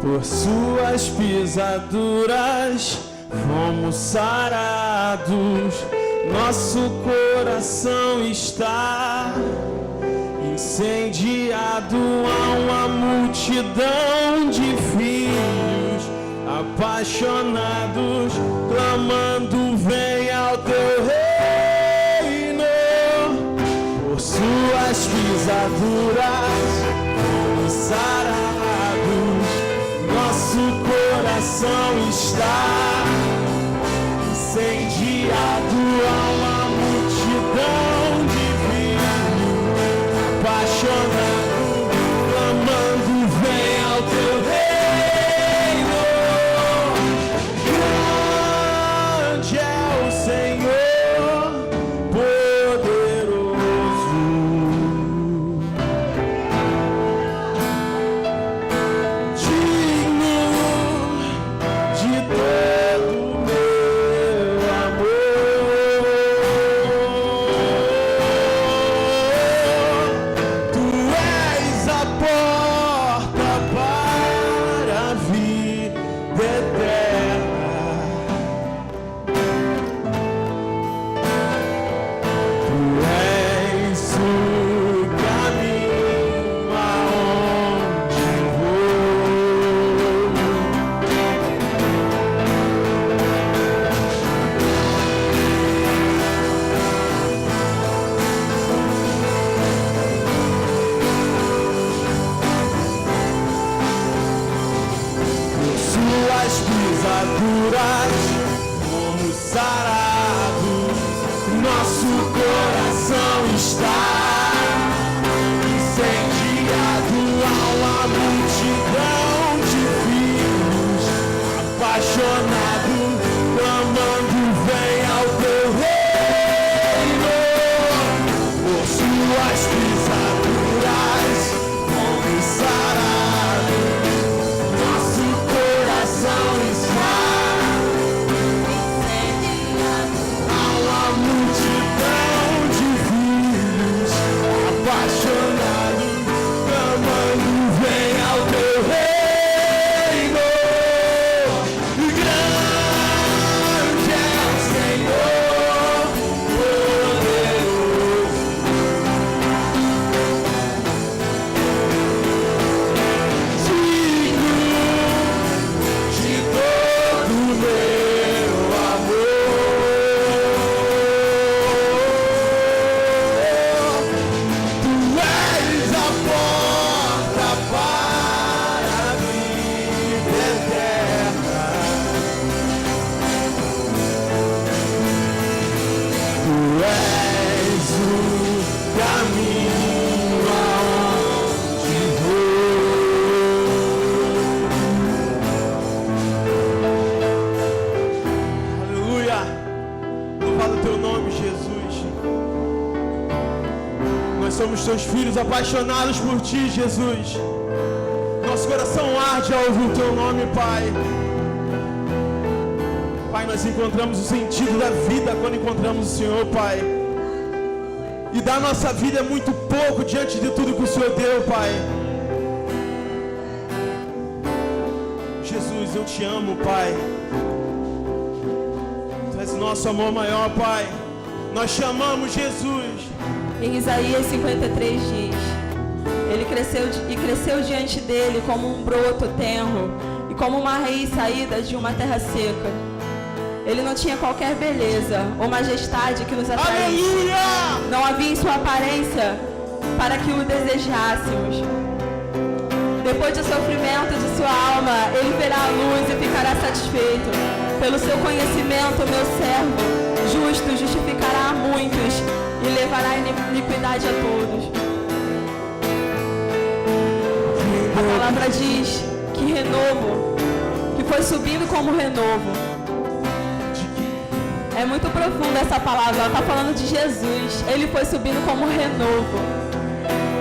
Por suas pisaduras fomos sarados. Nosso coração está incendiado. Há uma multidão de filhos apaixonados clamando: vem ao teu reino. Por suas pisaduras fomos sarados. Nosso coração está incendiado. Há uma multidão de filhos apaixonados clamando: vem ao teu reino. Grande é o Senhor, poderoso. Fomos sarados, nosso coração está incendiado. Há uma multidão de filhos apaixonados clamando: vem ao teu reino. Por suas pisaduras fomos sarados, nosso coração está somos teus filhos apaixonados por ti, Jesus. Nosso coração arde ao ouvir o teu nome, Pai. Pai, nós encontramos o sentido da vida quando encontramos o Senhor, Pai. E da nossa vida é muito pouco diante de tudo que o Senhor deu, Pai. Jesus, eu te amo, Pai. Tu és o nosso amor maior, Pai. Nós te amamos, Jesus. Em Isaías 53 diz: ele cresceu diante dele como um broto tenro e como uma raiz saída de uma terra seca. Ele não tinha qualquer beleza ou majestade que nos atraísse. Aleluia! Não havia em sua aparência para que o desejássemos. Depois do sofrimento de sua alma, ele verá a luz e ficará satisfeito. Pelo seu conhecimento, meu servo justo justificará a muitos e levará a iniquidade a todos. A palavra diz que renovo, que foi subindo como renovo. É muito profunda essa palavra, ela está falando de Jesus. Ele foi subindo como renovo.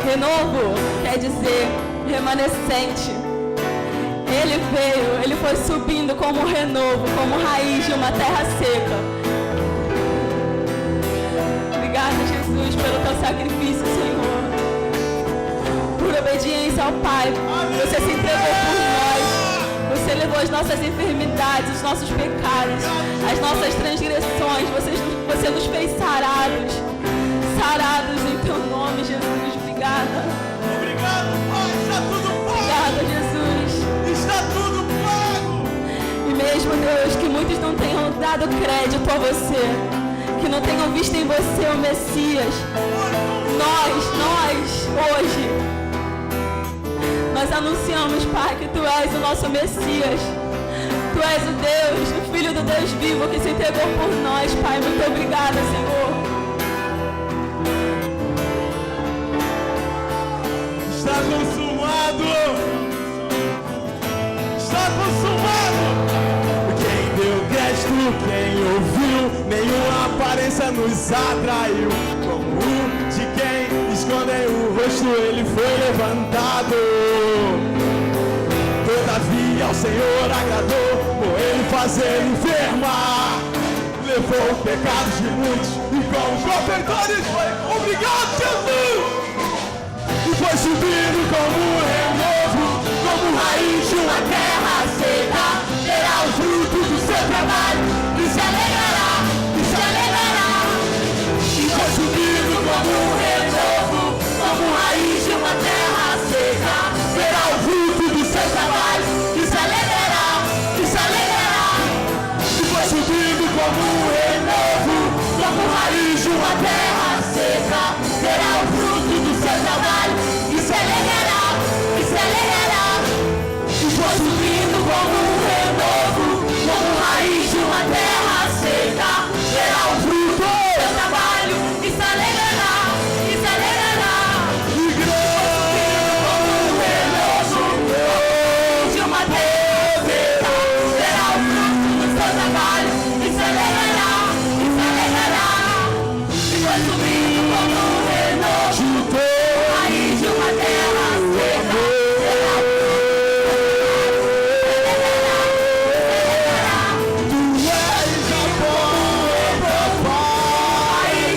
Renovo quer dizer remanescente. Ele veio, ele foi subindo como renovo, como raiz de uma terra seca. Obrigada, Jesus, pelo teu sacrifício, Senhor. Por obediência ao Pai, você se entregou por nós. Você levou as nossas enfermidades, os nossos pecados, as nossas transgressões. Você nos fez sarados. Sarados em teu nome, Jesus. Obrigada. Obrigado, Pai. Está tudo pago. Obrigada, Jesus. Está tudo pago. E mesmo, Deus, que muitos não tenham dado crédito a você, que não tenham visto em você o Messias, nós, hoje, nós anunciamos, Pai, que Tu és o nosso Messias. Tu és o Deus, o Filho do Deus vivo que se entregou por nós, Pai. Muito obrigada, Senhor. Está consumado. Está consumado. Quem deu crédito, quem ouviu, nenhuma aparência nos atraiu. Como de quem esconde o rosto, ele foi levantado. Todavia ao Senhor agradou, por ele fazer enfermar. Levou pecados de muitos e com os ofertores foi. Obrigado, Jesus! E foi subindo como um renovo, como raiz de uma terra seca. Terá o fruto do seu trabalho e se alegrará, e se alegrará. E foi subindo como um renovo, como raiz de uma terra seca. Terá o fruto do seu trabalho e se alegrará, e se alegrará. E foi subindo como um renovo, como raiz de uma terra seca. Terá o fruto do seu trabalho e se alegrará, e se alegrará. E foi subindo como um renovo, como raiz de uma terra seca. Terá o fruto do seu trabalho e se alegrará, e se alegrará. E grande como um renovo, de uma terra seca. Terá o fruto do seu trabalho e se alegrará, e se alegrará. E foi subindo como um renovo, raiz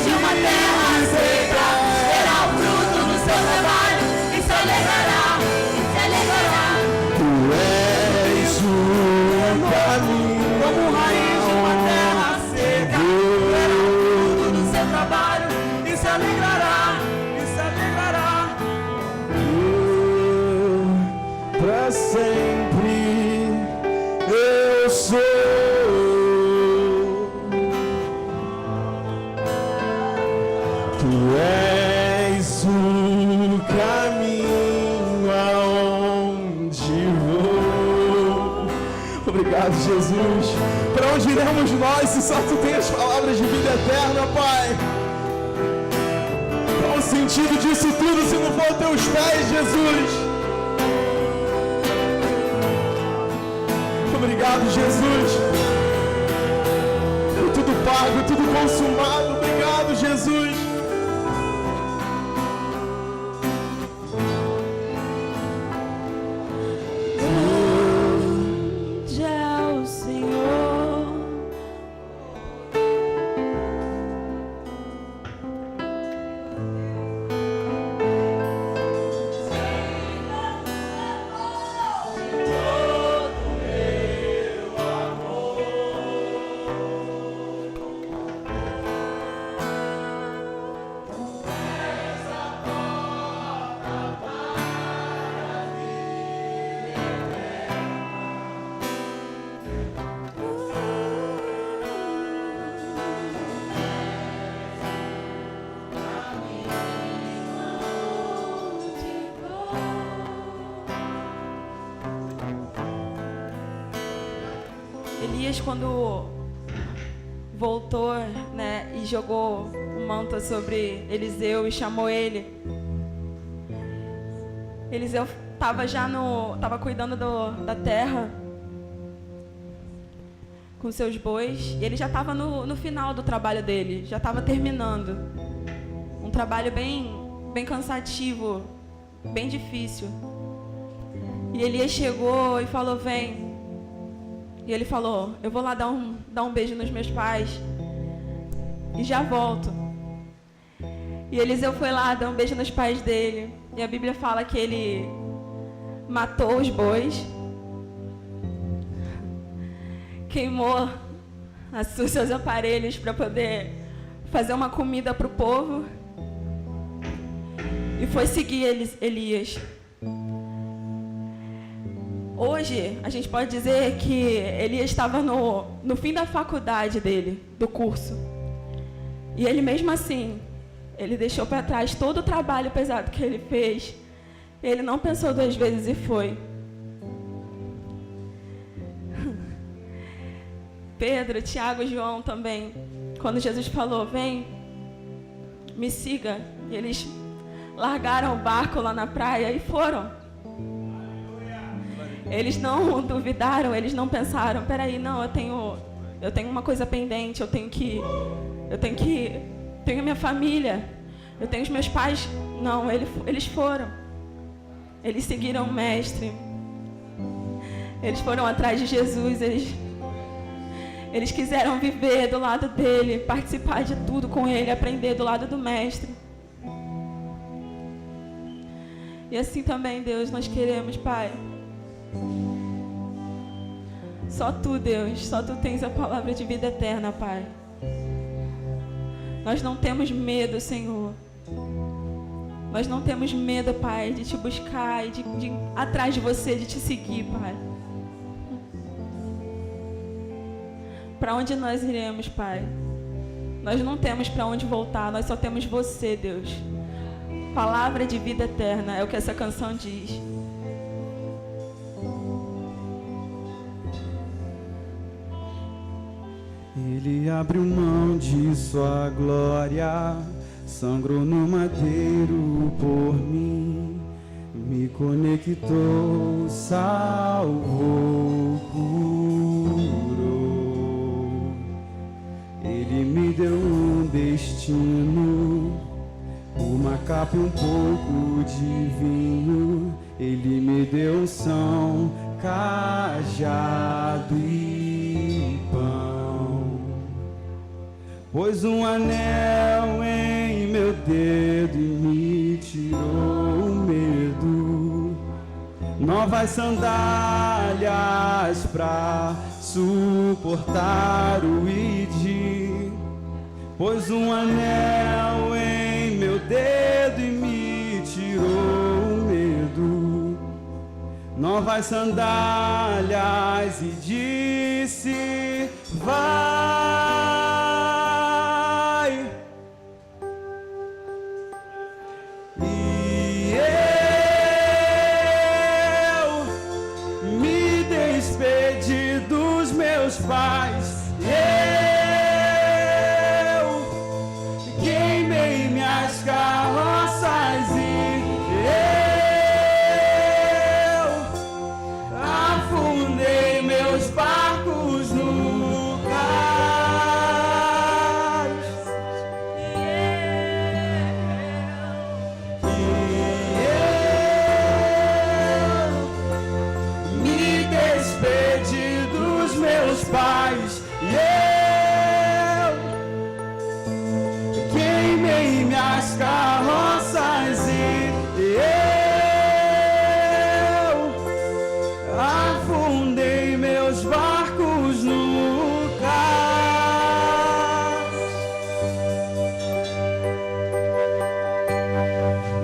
de uma terra seca. Terá o fruto do seu trabalho e se alegrará, e se alegrará. Tu és o caminho, como raiz de uma terra seca. Terá o fruto do seu trabalho e se alegrará, e se alegrará. Para sempre eu sou. Tu és o caminho aonde vou. Obrigado, Jesus. Para onde iremos nós se só Tu tem as palavras de vida eterna, Pai? Qual o sentido disso tudo se não for Teus pés, Jesus? Obrigado, Jesus. Tudo pago, tudo consumado. Obrigado, Jesus. Onde é o Senhor? Elias, quando voltou, né, e jogou o manto sobre Eliseu e chamou ele, Eliseu estava cuidando da terra com seus bois, e ele já estava no final do trabalho dele, já estava terminando. Um trabalho bem cansativo, bem difícil. E Elias chegou e falou: vem. E ele falou: eu vou lá dar um beijo nos meus pais e já volto. E Eliseu foi lá dar um beijo nos pais dele. E a Bíblia fala que ele matou os bois queimou os seus aparelhos para poder fazer uma comida para o povo e foi seguir Elias. Hoje, a gente pode dizer que Elias estava no fim da faculdade dele, do curso. E ele mesmo assim, ele deixou para trás todo o trabalho pesado que ele fez. Ele não pensou 2 vezes e foi. Pedro, Tiago e João também, quando Jesus falou, vem, me siga, eles largaram o barco lá na praia e foram. Eles não duvidaram, eles não pensaram, peraí, não, eu tenho uma coisa pendente, eu tenho a minha família, eu tenho os meus pais. Não, eles foram. Eles seguiram o Mestre. Eles foram atrás de Jesus, eles quiseram viver do lado dele, participar de tudo com ele, aprender do lado do Mestre. E assim também, Deus, nós queremos, Pai. Só Tu, Deus, só Tu tens a palavra de vida eterna, Pai. Nós não temos medo, Senhor. Nós não temos medo, Pai, de Te buscar e de ir atrás de Você, de Te seguir, Pai. Para onde nós iremos, Pai? Nós não temos para onde voltar, nós só temos Você, Deus. Palavra de vida eterna, é o que essa canção diz. Ele abriu mão de sua glória, sangrou no madeiro por mim, me conectou, salvou, curou. Ele me deu um destino, uma capa e um pouco de vinho. Ele me deu unção, cajado e pão. Pôs um anel em meu dedo e me tirou o medo. Novas sandálias pra suportar o id. Pôs um anel em meu dedo e me tirou o medo. Novas sandálias e disse, vai. E eu me despedi dos meus pais. Queimei minhas carroças e eu afundei meus barcos no cais. E eu me despedi dos meus pais. Queimei minhas carroças e eu afundei meus barcos no cais.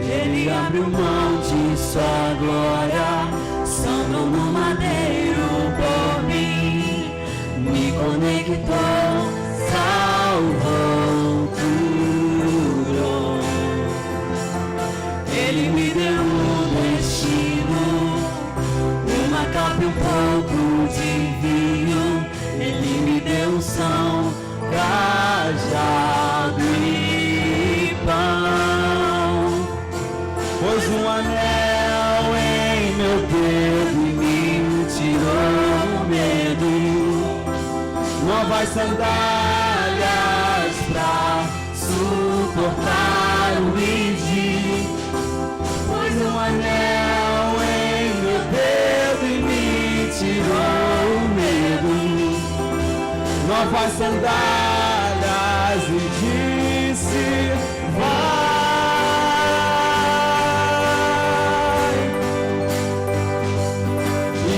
Ele abriu mão de sua glória, sangrou no madeiro por mim, me conectou, salvou, curou. Ele me deu um destino, uma capa e um pouco de vinho. Ele me deu unção, cajado e pão. Pôs um anel em meu dedo e me tirou o medo. Novas sandálias pra suportar o id. Pôs um anel em meu dedo e me tirou o medo. Novas sandálias e disse, vai. E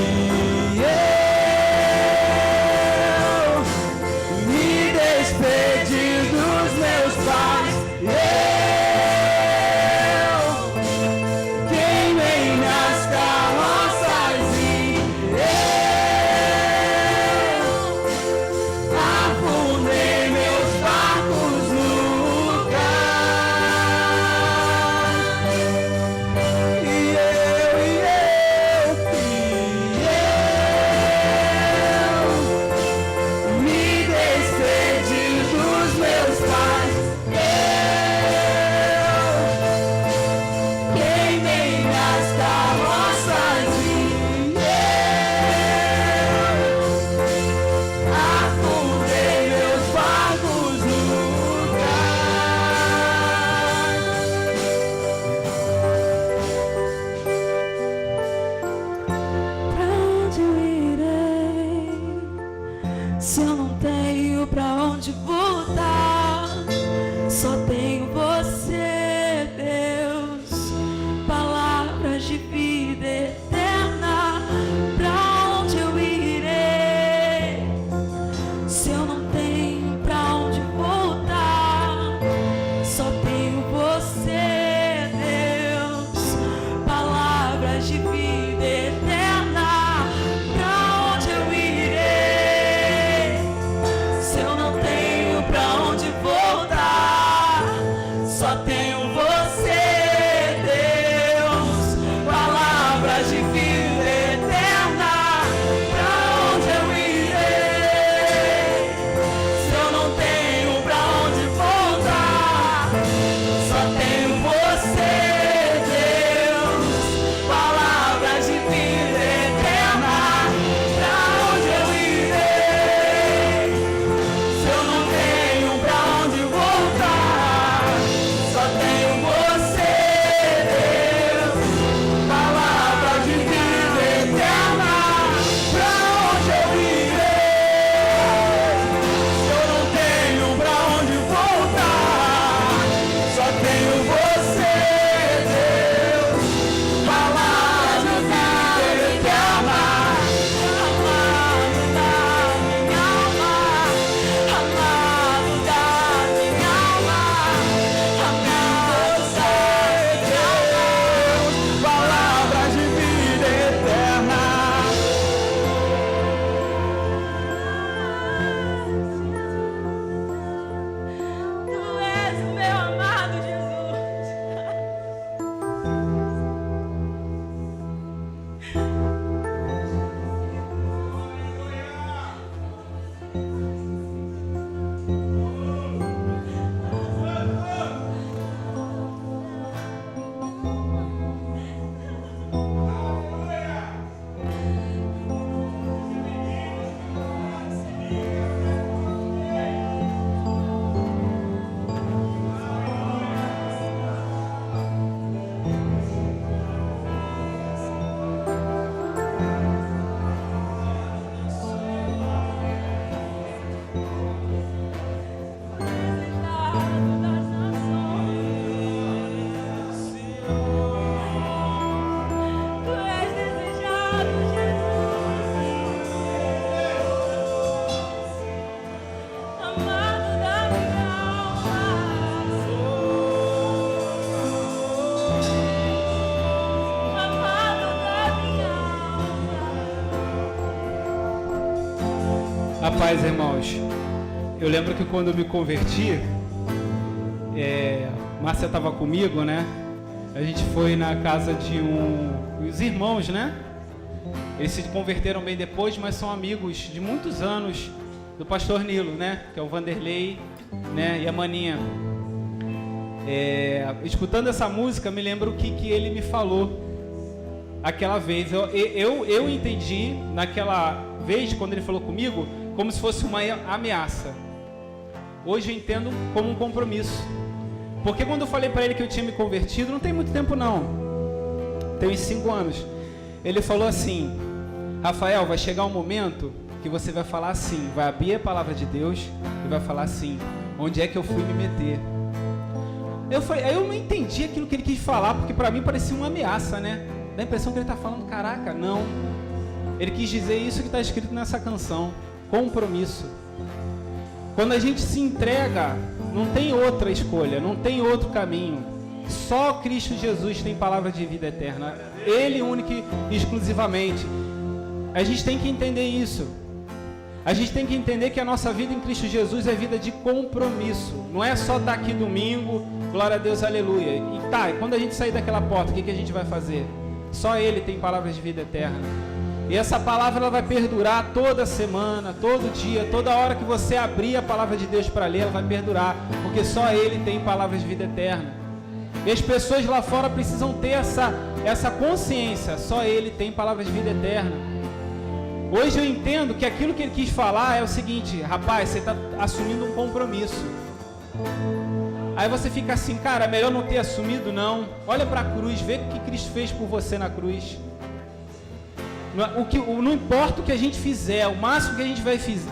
A paz, irmãos. Eu lembro que quando eu me converti, Márcia estava comigo, né? A gente foi na casa de os irmãos, né? Eles se converteram bem depois, mas são amigos de muitos anos do pastor Nilo, né? Que é o Vanderlei, né? E a Maninha. Escutando essa música, me lembro o que ele me falou aquela vez. Eu entendi naquela vez, quando ele falou comigo, como se fosse uma ameaça. Hoje eu entendo como um compromisso. Porque quando eu falei para ele que eu tinha me convertido, não tem muito tempo não, tem uns 5 anos, ele falou assim: Rafael, vai chegar um momento que você vai falar assim, vai abrir a palavra de Deus e vai falar assim: onde é que eu fui me meter? Aí eu não entendi aquilo que ele quis falar, porque para mim parecia uma ameaça, né? Dá a impressão que ele está falando, caraca, não. Ele quis dizer isso que está escrito nessa canção: compromisso. Quando a gente se entrega, não tem outra escolha, não tem outro caminho. Só Cristo Jesus tem palavra de vida eterna. Ele único e exclusivamente. A gente tem que entender isso. A gente tem que entender que a nossa vida em Cristo Jesus é vida de compromisso. Não é só estar aqui domingo, glória a Deus, aleluia. E quando a gente sair daquela porta, o que a gente vai fazer? Só Ele tem palavras de vida eterna. E essa palavra ela vai perdurar toda semana, todo dia, toda hora que você abrir a palavra de Deus para ler, ela vai perdurar, porque só Ele tem palavras de vida eterna. E as pessoas lá fora precisam ter essa consciência, só Ele tem palavras de vida eterna. Hoje eu entendo que aquilo que Ele quis falar é o seguinte: rapaz, você está assumindo um compromisso. Aí você fica assim, cara, melhor não ter assumido não. Olha para a cruz, vê o que Cristo fez por você na cruz. Não importa o que a gente fizer, o máximo que a gente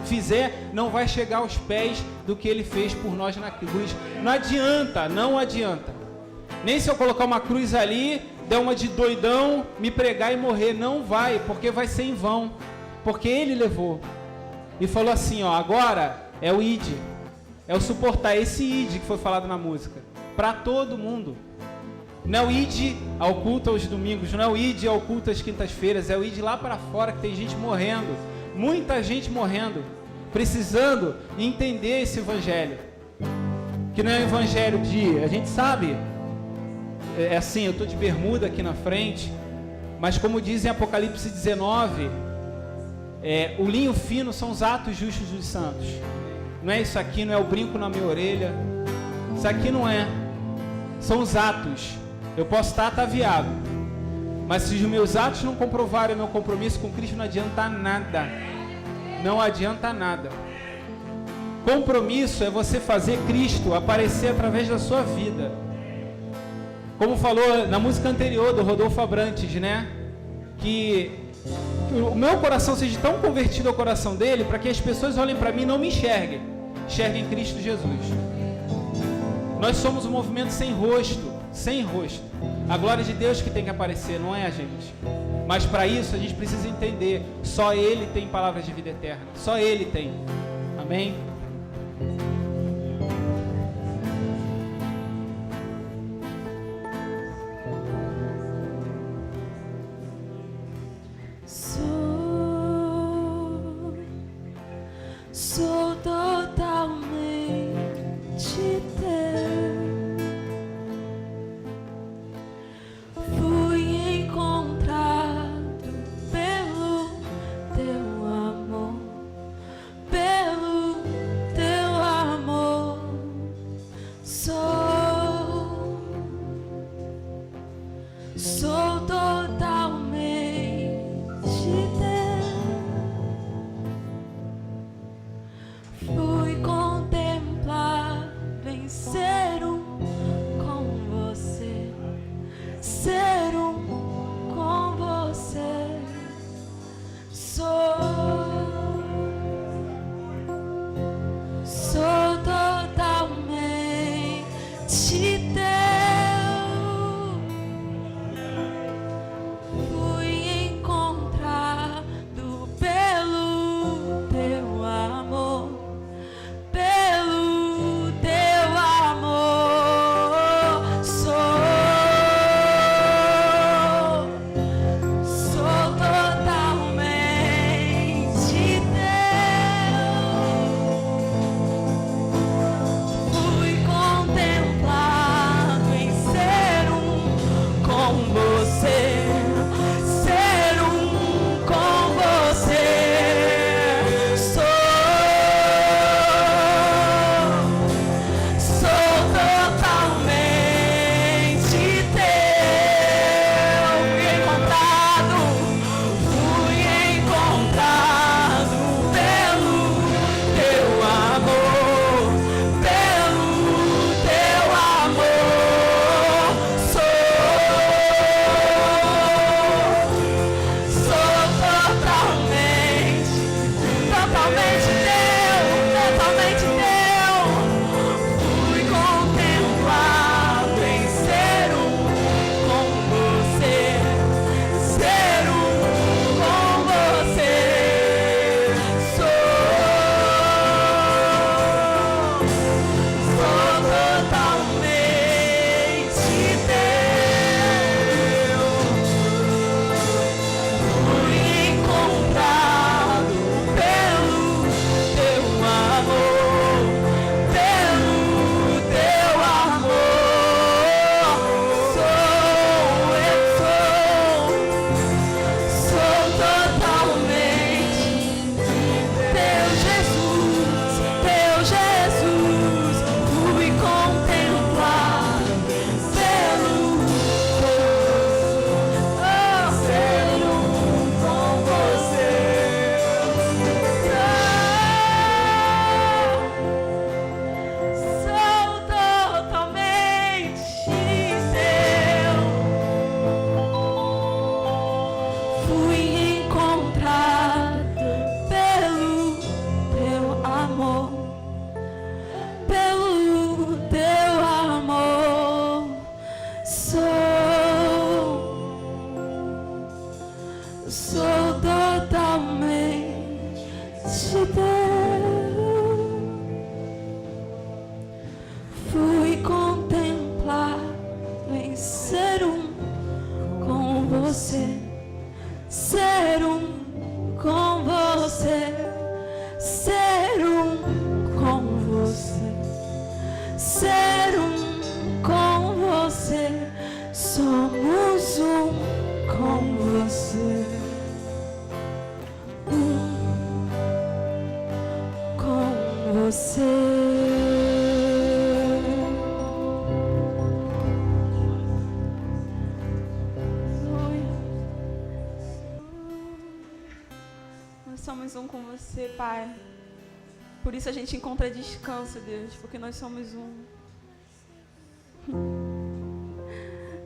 fizer não vai chegar aos pés do que Ele fez por nós na cruz. Não adianta. Nem se eu colocar uma cruz ali, der uma de doidão, me pregar e morrer. Não vai, porque vai ser em vão. Porque Ele levou. E falou assim, ó, agora é o id. É o suportar esse id que foi falado na música. Para todo mundo. Não é o id ao culto aos domingos, não é o id ao culto às quintas-feiras, é o id lá para fora, que tem gente morrendo, muita gente morrendo, precisando entender esse evangelho, que não é o evangelho de, a gente sabe, é assim, eu estou de bermuda aqui na frente, mas como diz em Apocalipse 19, o linho fino são os atos justos dos santos, não é isso aqui, não é o brinco na minha orelha, isso aqui não é, são os atos. Eu posso estar ataviado, mas se os meus atos não comprovarem o meu compromisso com Cristo, não adianta nada. Não adianta nada. Compromisso é você fazer Cristo aparecer através da sua vida. Como falou na música anterior do Rodolfo Abrantes, né? Que o meu coração seja tão convertido ao coração dele, para que as pessoas olhem para mim e não me enxerguem. Enxerguem Cristo Jesus. Nós somos um movimento sem rosto. Sem rosto. A glória de Deus que tem que aparecer, não é a gente. Mas para isso a gente precisa entender, só Ele tem palavras de vida eterna. Só Ele tem. Amém? Sou totalmente teu. Fui encontrado pelo teu amor, pelo fui encontrado pelo teu amor, pelo teu amor. Sou totalmente teu. Fui contemplado em ser com você, ser com você, ser com você, ser com você. Somos com você, com você. Somos com você, Pai. Por isso a gente encontra descanso, Deus, porque nós somos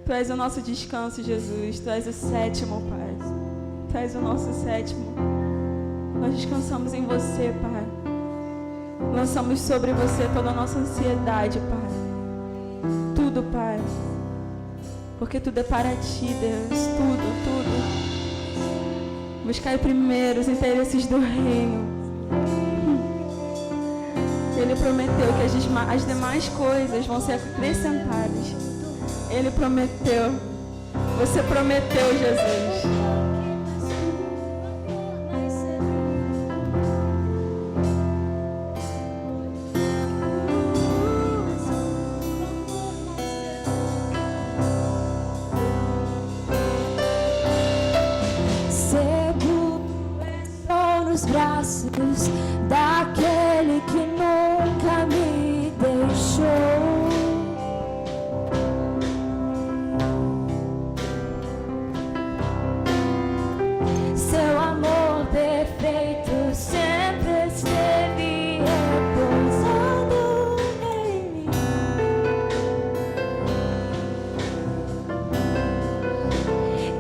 Tu és o nosso descanso, Jesus. Tu és o sétimo, Pai. Tu és o nosso sétimo. Nós descansamos em você, Pai. Lançamos sobre você toda a nossa ansiedade, Pai. Tudo, Pai. Porque tudo é para Ti, Deus. Tudo, tudo. Buscai primeiro os interesses do reino. Ele prometeu que as demais coisas vão ser acrescentadas. Ele prometeu. Você prometeu, Jesus. Braços daquele que nunca me deixou. Seu amor perfeito sempre esteve repousando em mim.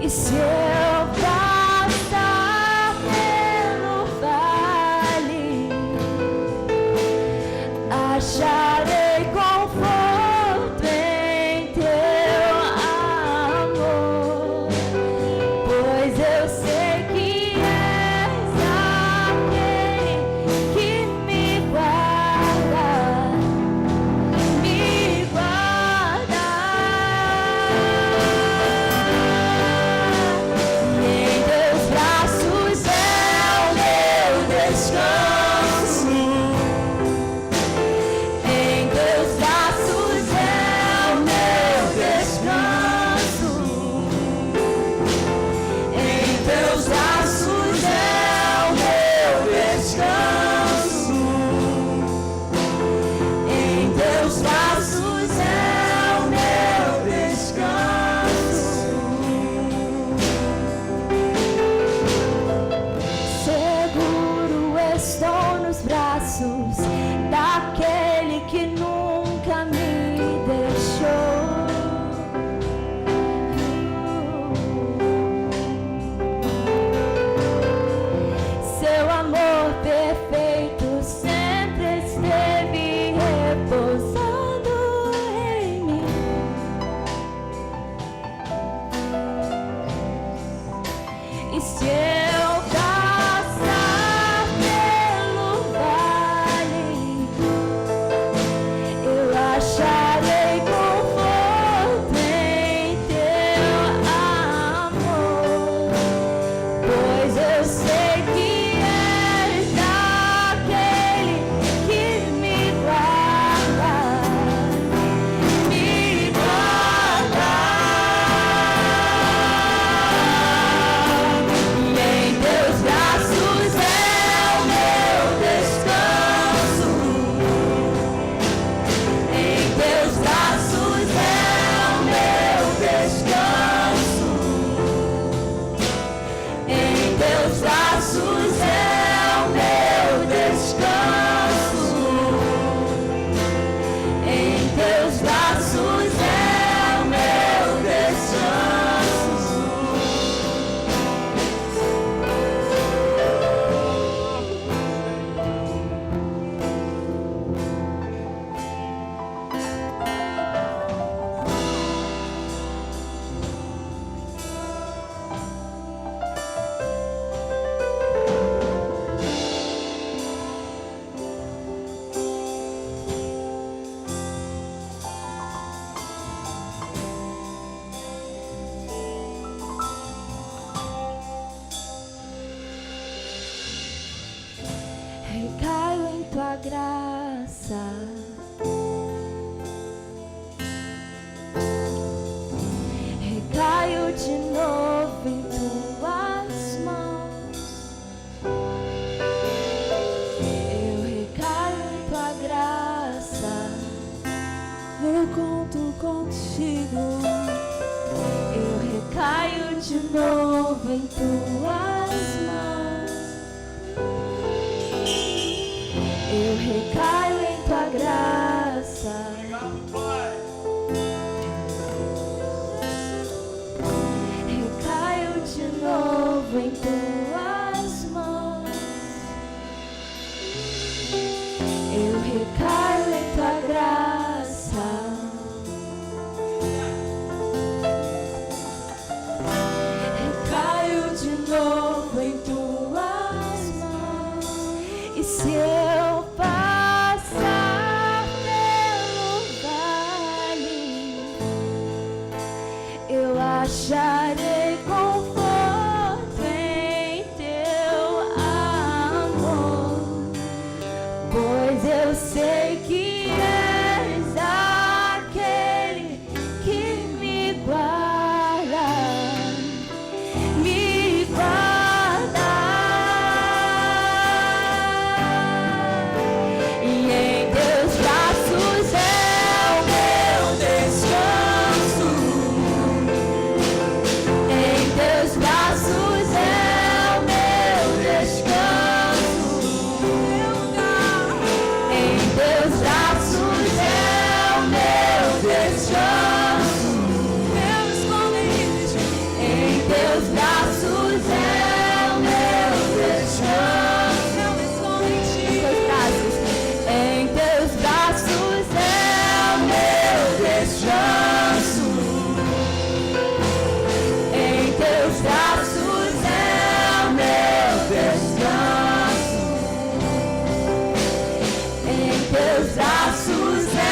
E se eu passar pelo vale, acharei conforto em teu amor, pois eu sei que és aquele que me guarda, me guarda. E em teus braços é o meu descanso. Em teus braços é o meu descanso. Em teus braços é o meu descanso. Em teus braços é o meu descanso. Seguro estou nos braços daquele que nunca me deixou. Seu amor perfeito sempre esteve repousando em mim. E se eu passar pelo vale, eu acharei conforto em teu amor, pois eu sei que és aquele que me guarda, me guarda. E em teus braços é o meu descanso. Em teus braços é o meu descanso. Em teus braços é o meu descanso. Em teus braços é o meu descanso. graça. Recaio de novo em tuas mãos. Eu recaio em tua graça. Eu conto contigo. Eu recaio de novo em tuas mãos. Eu recaio em tua graça. Recaio de novo em tuas mãos. Eu recaio em tua graça. Recaio de novo em tuas mãos. E se eu passar pelo vale, eu acharei conforto em teu amor, pois eu sei que és aquele que me guarda, me guarda. E em teus braços é o meu descanso. Em teus braços é o meu descanso. Em teus braços é o meu descanso. Meu esconderijo. Em teus braços é o meu descanso. Meu esconderijo. Em teus braços é o meu descanso. Em teus braços é o meu descanso. Em teus braços é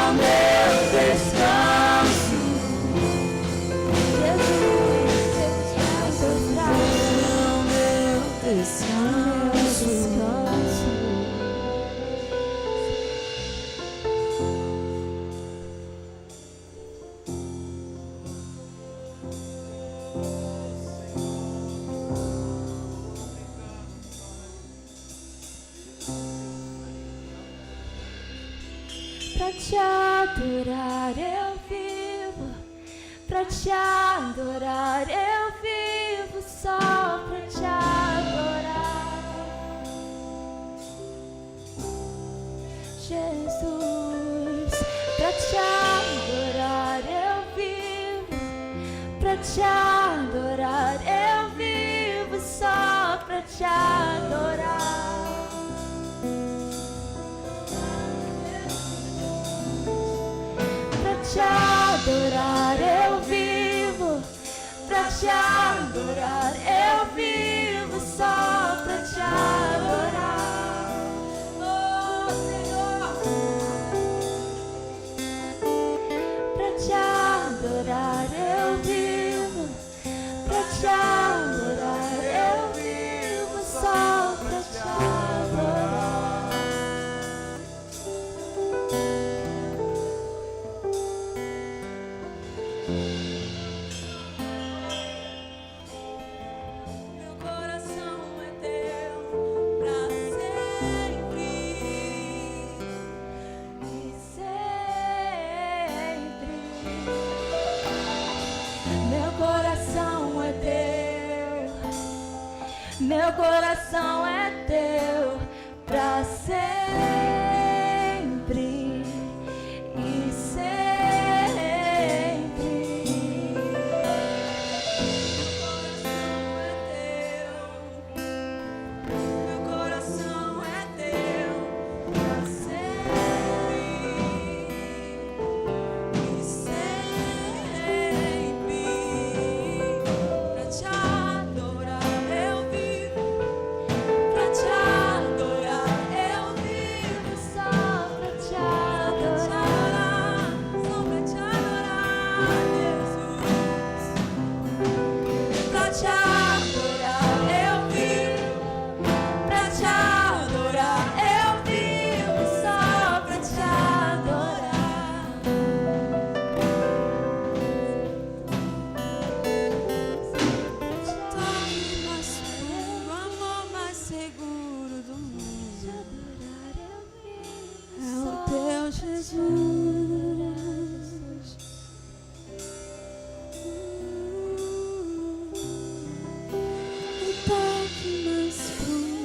o meu descanso. Jesus, em teus braços é o meu descanso. Pra te adorar eu vivo, pra te adorar eu vivo, só pra te adorar. Jesus, pra te adorar eu vivo, pra te adorar eu vivo, só pra te adorar. Pra te adorar eu vivo, pra te adorar eu vivo, só pra te adorar. Oh Senhor, pra te adorar eu vivo, pra te adorar eu vivo, só pra te adorar. Meu coração é teu pra sempre e sempre. Meu coração é teu, meu coração é teu pra sempre e sempre. Meu coração é teu pra sempre e sempre. Pra te adorar eu vivo, pra te adorar eu vivo, só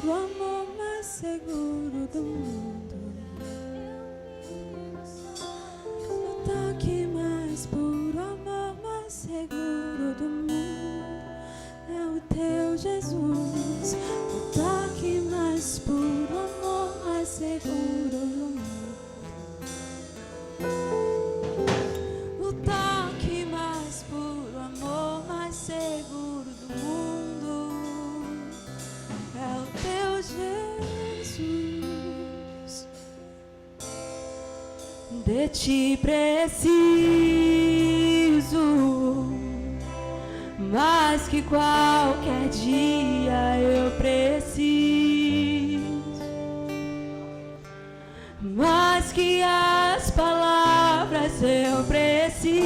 puro amor mais seguro do mundo. O toque mais puro amor mais seguro do mundo é o teu Jesus. O toque mais puro amor mais seguro do mundo. O toque mais puro amor mais seguro do mundo é o teu Jesus. De ti preciso, mais que qualquer dia eu preciso, mais que as palavras eu preciso,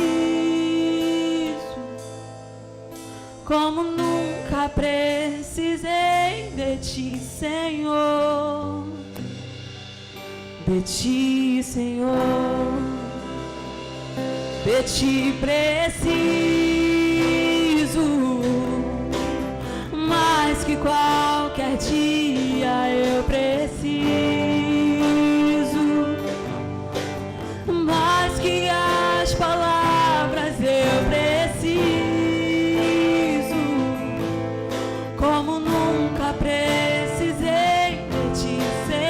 como nunca precisei de ti, Senhor. De ti, Senhor, de ti preciso, mais que qualquer dia eu preciso, mais que as palavras eu preciso, como nunca precisei de ti, Senhor.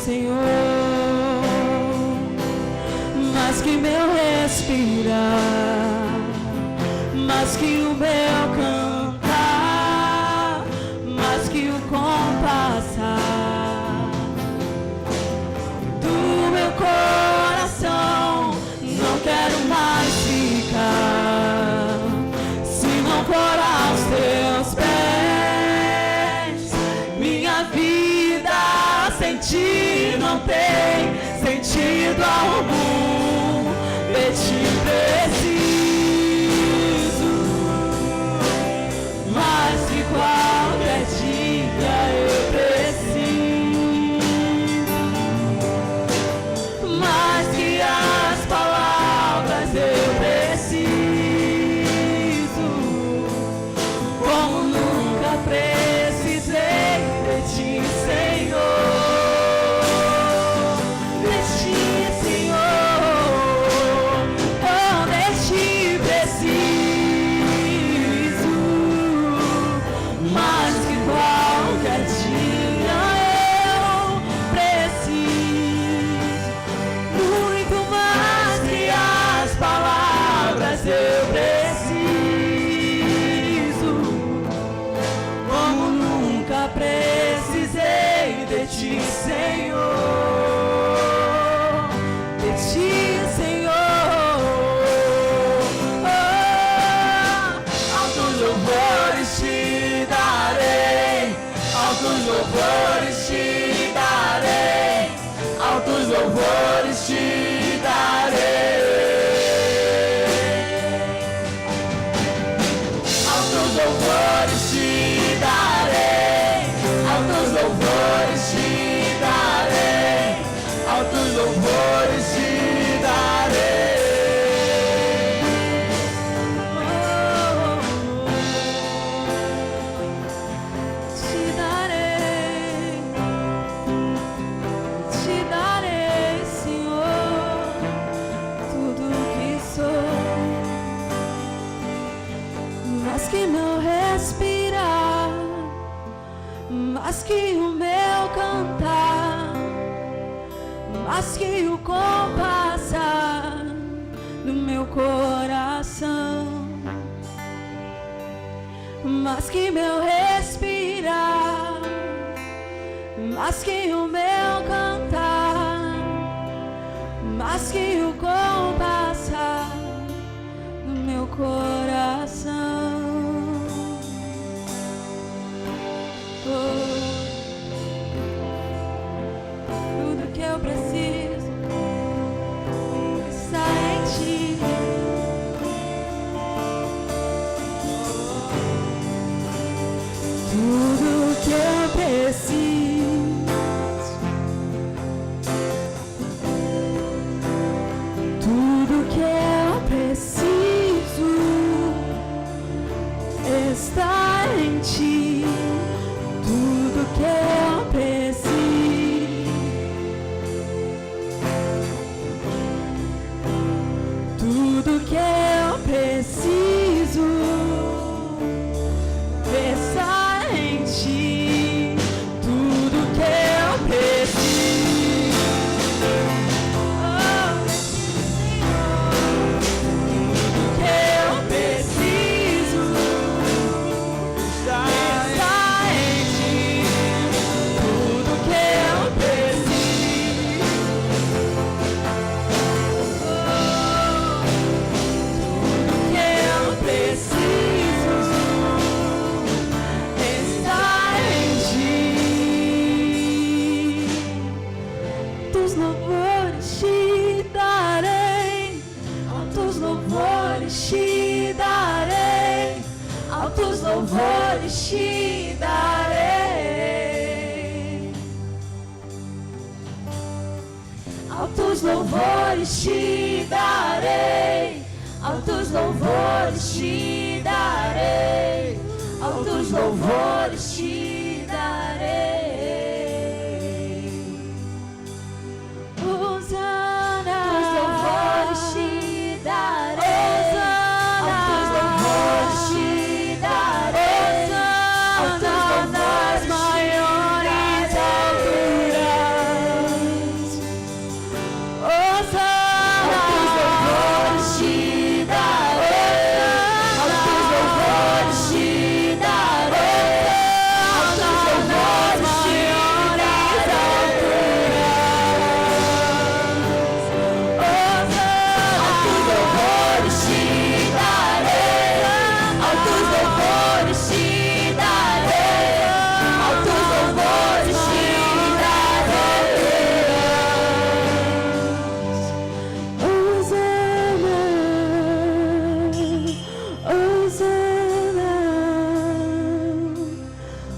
Senhor, mais que meu respirar, mais que o meu cantar, mais que o compassar do meu coração, não quero mais ficar, se não for aos teus pés. Minha vida sem ti não tem sentido algum. De ti preciso, mais que qualquer dia eu preciso, mais que as palavras eu preciso, como nunca precisei de ti, Senhor. Eu preciso, como nunca precisei de ti, Senhor. De ti, Senhor. Altos louvores te darei, altos louvores te darei, altos louvores te darei. Louvores te darei, altos louvores te darei, altos louvores te darei. Te darei, Senhor, tudo que sou. Mas que meu respirar, mais que o meu cantar, mais que o compassar do meu coração, mais que meu respirar, mais que o meu cantar, mais que o compassar do meu coração. Tudo que eu preciso está em ti. Tudo que eu preciso, tudo que eu preciso está em ti tudo que eu preciso. Tudo que eu preciso está em ti. Tudo que eu preciso. Tudo que eu preciso está em ti. Tudo que eu preciso. Tudo que eu preciso está em ti. Altos louvores te darei, altos louvores te darei, altos louvores te darei, altos louvores te darei, altos louvores te darei, altos louvores te darei. Hosana, altos louvores te darei, altos louvores te darei, altos louvores maiores alturas. Hosana, altos louvores te darei, altos louvores te darei, altos louvores maiores altos louvores te darei, altos louvores te darei, Hosana,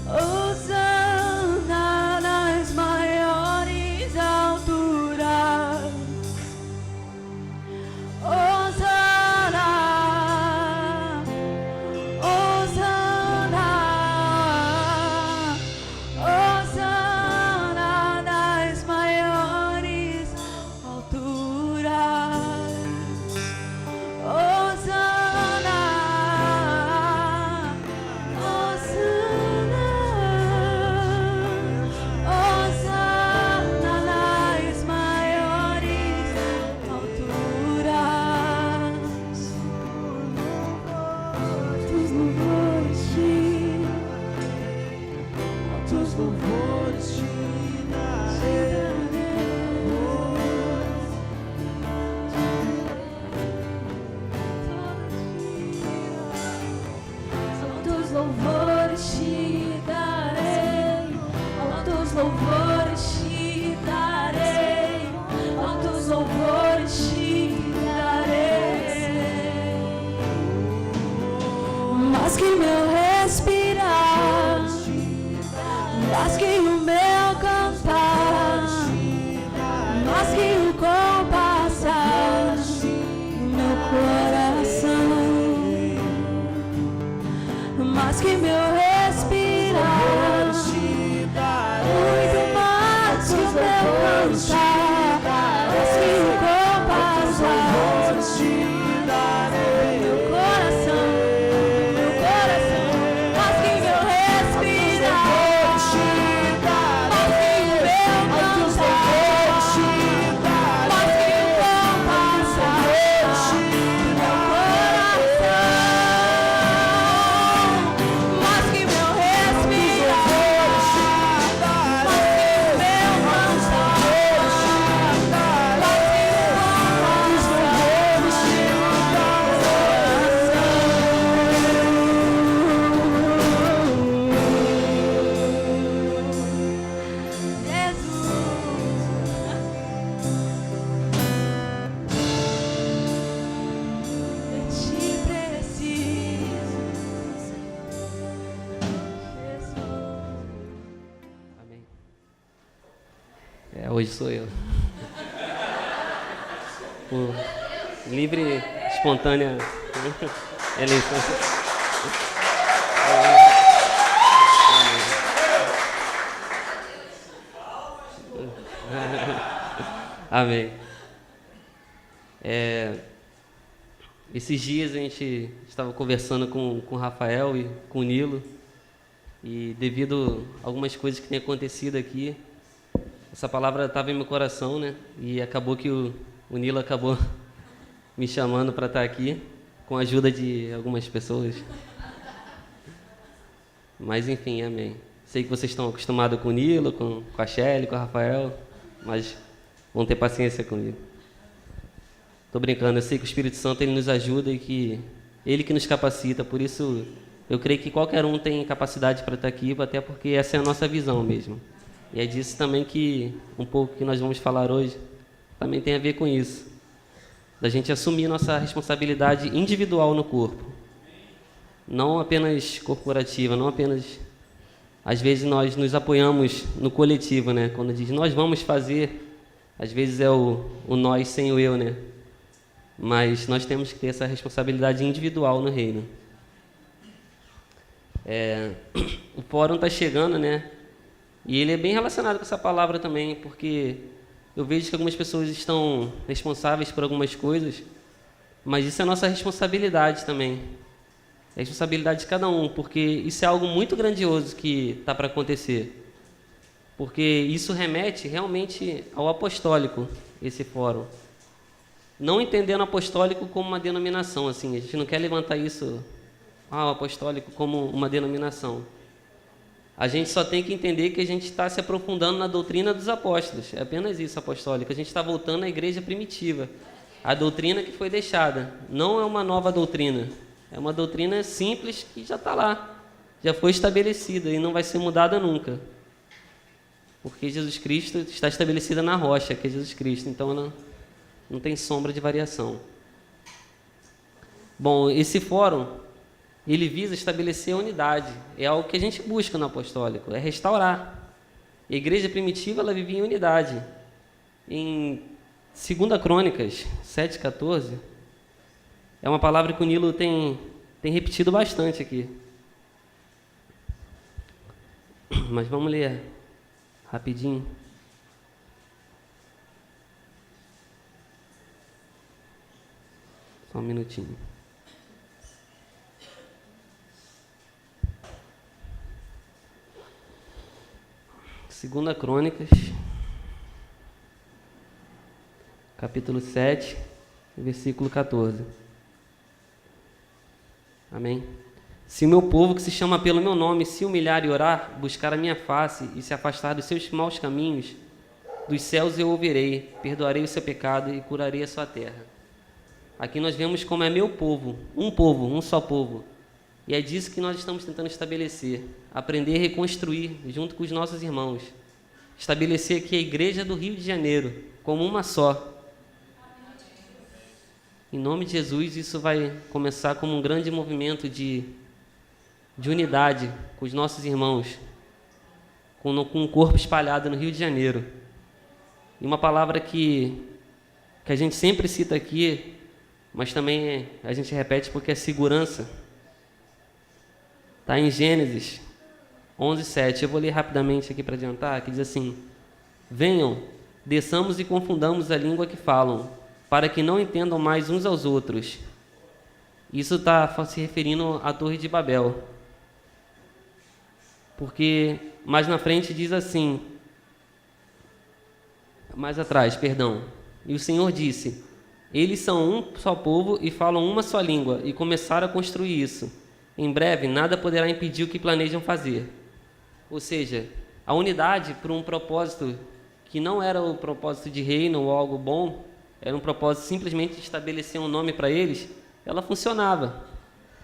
Hosana nas maiores alturas. Hosana, Hosana, Hosana nas maiores alturas. Hosana, Hosana, Hosana nas maiores alturas. Altos louvores te, altos louvores te altos louvores te darei, altos louvores te darei, altos louvores te darei. Mas que meu respirar, mas que o meu cantar, mas que o compassar no meu coração, mas que meu respirar, muito mais que o meu cantar, mas que o compassar meu coração, mas que meu respirar, mas que o meu cantar, mas que o compassar meu coração, mas que meu respirar, mas que o meu Hoje sou eu. Por livre, espontânea eleição. Amém. Esses dias a gente estava conversando com o Rafael e com o Nilo, e devido a algumas coisas que têm acontecido aqui, essa palavra estava em meu coração, né? E acabou que o Nilo acabou me chamando para estar aqui, com a ajuda de algumas pessoas. Mas enfim, amém. Sei que vocês estão acostumados com o Nilo, com a Shelly, com o Rafael, mas vão ter paciência comigo. Estou brincando, eu sei que o Espírito Santo ele nos ajuda e que ele que nos capacita, por isso eu creio que qualquer um tem capacidade para estar aqui, até porque essa é a nossa visão mesmo. E é disso também que um pouco que nós vamos falar hoje também tem a ver com isso, da gente assumir nossa responsabilidade individual no corpo, não apenas corporativa, não apenas... Às vezes nós nos apoiamos no coletivo, né? Quando diz nós vamos fazer, às vezes é o nós sem o eu, né? Mas nós temos que ter essa responsabilidade individual no reino. O fórum está chegando, né? E ele é bem relacionado com essa palavra também, porque eu vejo que algumas pessoas estão responsáveis por algumas coisas, mas isso é nossa responsabilidade também. É a responsabilidade de cada um, porque isso é algo muito grandioso que está para acontecer. Porque isso remete realmente ao apostólico, esse fórum. Não entendendo apostólico como uma denominação, assim, a gente não quer levantar isso, o apostólico como uma denominação. A gente só tem que entender que a gente está se aprofundando na doutrina dos apóstolos, é apenas isso, apostólico. A gente está voltando à igreja primitiva, a doutrina que foi deixada, não é uma nova doutrina. É uma doutrina simples que já está lá, já foi estabelecida e não vai ser mudada nunca. Porque Jesus Cristo está estabelecida na rocha, que é Jesus Cristo, então ela não tem sombra de variação. Bom, esse fórum, ele visa estabelecer a unidade, é algo que a gente busca no apostólico, é restaurar. A igreja primitiva, ela vivia em unidade. Em 2 Crônicas 7,14... é uma palavra que o Nilo tem repetido bastante aqui. Mas vamos ler rapidinho. Só um minutinho. Segunda Crônicas, capítulo 7, versículo 14. Amém? Se o meu povo, que se chama pelo meu nome, se humilhar e orar, buscar a minha face e se afastar dos seus maus caminhos, dos céus eu ouvirei, perdoarei o seu pecado e curarei a sua terra. Aqui nós vemos como é meu povo, um só povo. E é disso que nós estamos tentando estabelecer, aprender a reconstruir junto com os nossos irmãos. Estabelecer aqui a igreja do Rio de Janeiro como uma só. Em nome de Jesus, isso vai começar como um grande movimento de unidade com os nossos irmãos, com um corpo espalhado no Rio de Janeiro. E uma palavra que a gente sempre cita aqui, mas também a gente repete porque é segurança. Está em Gênesis 11:7. Eu vou ler rapidamente aqui para adiantar, que diz assim: venham, desçamos e confundamos a língua que falam, para que não entendam mais uns aos outros. Isso está se referindo à Torre de Babel. Porque mais na frente diz assim, mais atrás, perdão. E o Senhor disse: eles são um só povo e falam uma só língua, e começaram a construir isso. Em breve, nada poderá impedir o que planejam fazer. Ou seja, a unidade por um propósito que não era o propósito de reino ou algo bom, era um propósito simplesmente de estabelecer um nome para eles, ela funcionava.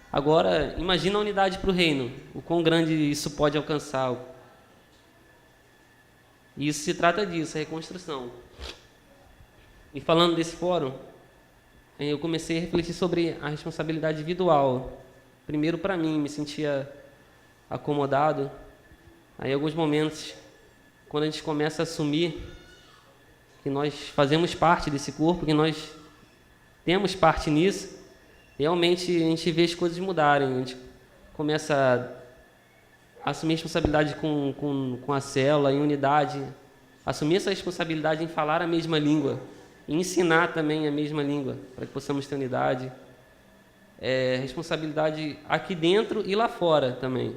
Agora, imagina a unidade para o reino, o quão grande isso pode alcançar. E isso se trata disso, a reconstrução. E falando desse fórum, eu comecei a refletir sobre a responsabilidade individual. Primeiro para mim, me sentia acomodado. Aí, em alguns momentos, quando a gente começa a assumir que nós fazemos parte desse corpo, que nós temos parte nisso, realmente a gente vê as coisas mudarem. A gente começa a assumir responsabilidade com a célula, em unidade, assumir essa responsabilidade em falar a mesma língua, e ensinar também a mesma língua, para que possamos ter unidade. Responsabilidade aqui dentro e lá fora também.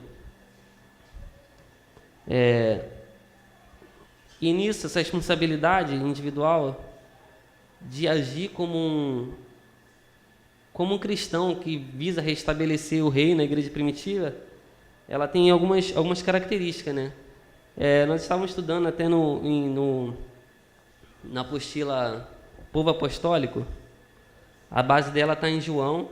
E nisso, essa responsabilidade individual de agir como um cristão que visa restabelecer o reino na igreja primitiva, ela tem algumas características, né? Nós estávamos estudando até na apostila Povo Apostólico. A base dela está em João.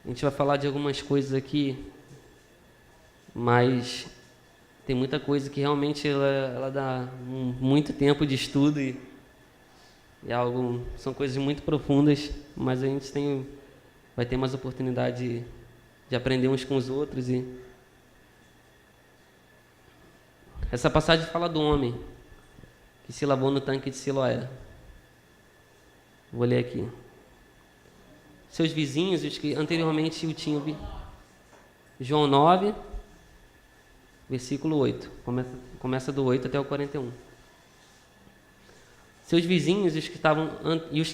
A gente vai falar de algumas coisas aqui, mas tem muita coisa que realmente ela dá muito tempo de estudo e são coisas muito profundas, mas a gente vai ter mais oportunidade de aprender uns com os outros. E essa passagem fala do homem que se lavou no tanque de Siloé. Vou ler aqui. Seus vizinhos, os que anteriormente o tinham visto. João 9, versículo 8. Começa do 8 até o 41. Seus vizinhos, os que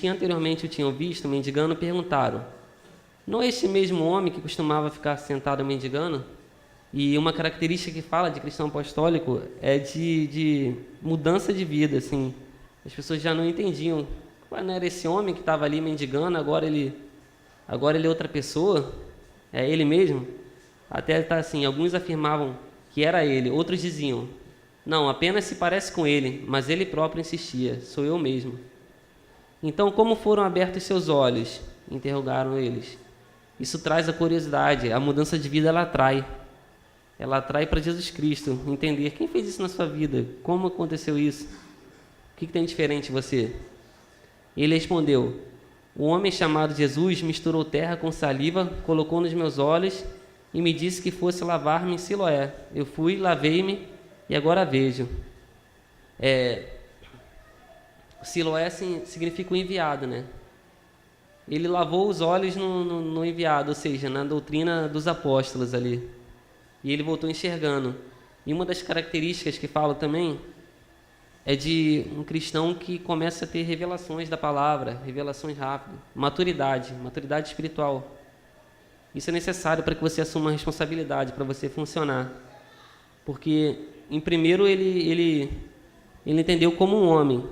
anteriormente o tinham visto mendigando, perguntaram: não é este mesmo homem que costumava ficar sentado mendigando? E uma característica que fala de cristão apostólico é de mudança de vida, assim. As pessoas já não entendiam. Não era esse homem que estava ali mendigando, agora ele é outra pessoa? É ele mesmo? Até tá assim, alguns afirmavam que era ele, outros diziam: não, apenas se parece com ele, mas ele próprio insistia: sou eu mesmo. Então, como foram abertos seus olhos? Interrogaram eles. Isso traz a curiosidade, a mudança de vida ela atrai para Jesus Cristo, entender quem fez isso na sua vida, como aconteceu isso, o que tem diferente em você? Ele respondeu: o homem chamado Jesus misturou terra com saliva, colocou nos meus olhos e me disse que fosse lavar-me em Siloé. Eu fui, lavei-me e agora vejo. Siloé significa o enviado, né? Ele lavou os olhos no enviado, ou seja, na doutrina dos apóstolos ali. E ele voltou enxergando. E uma das características que falo também é de um cristão que começa a ter revelações da palavra, revelações rápidas, maturidade espiritual. Isso é necessário para que você assuma a responsabilidade, para você funcionar. Porque, em primeiro, ele entendeu como um homem.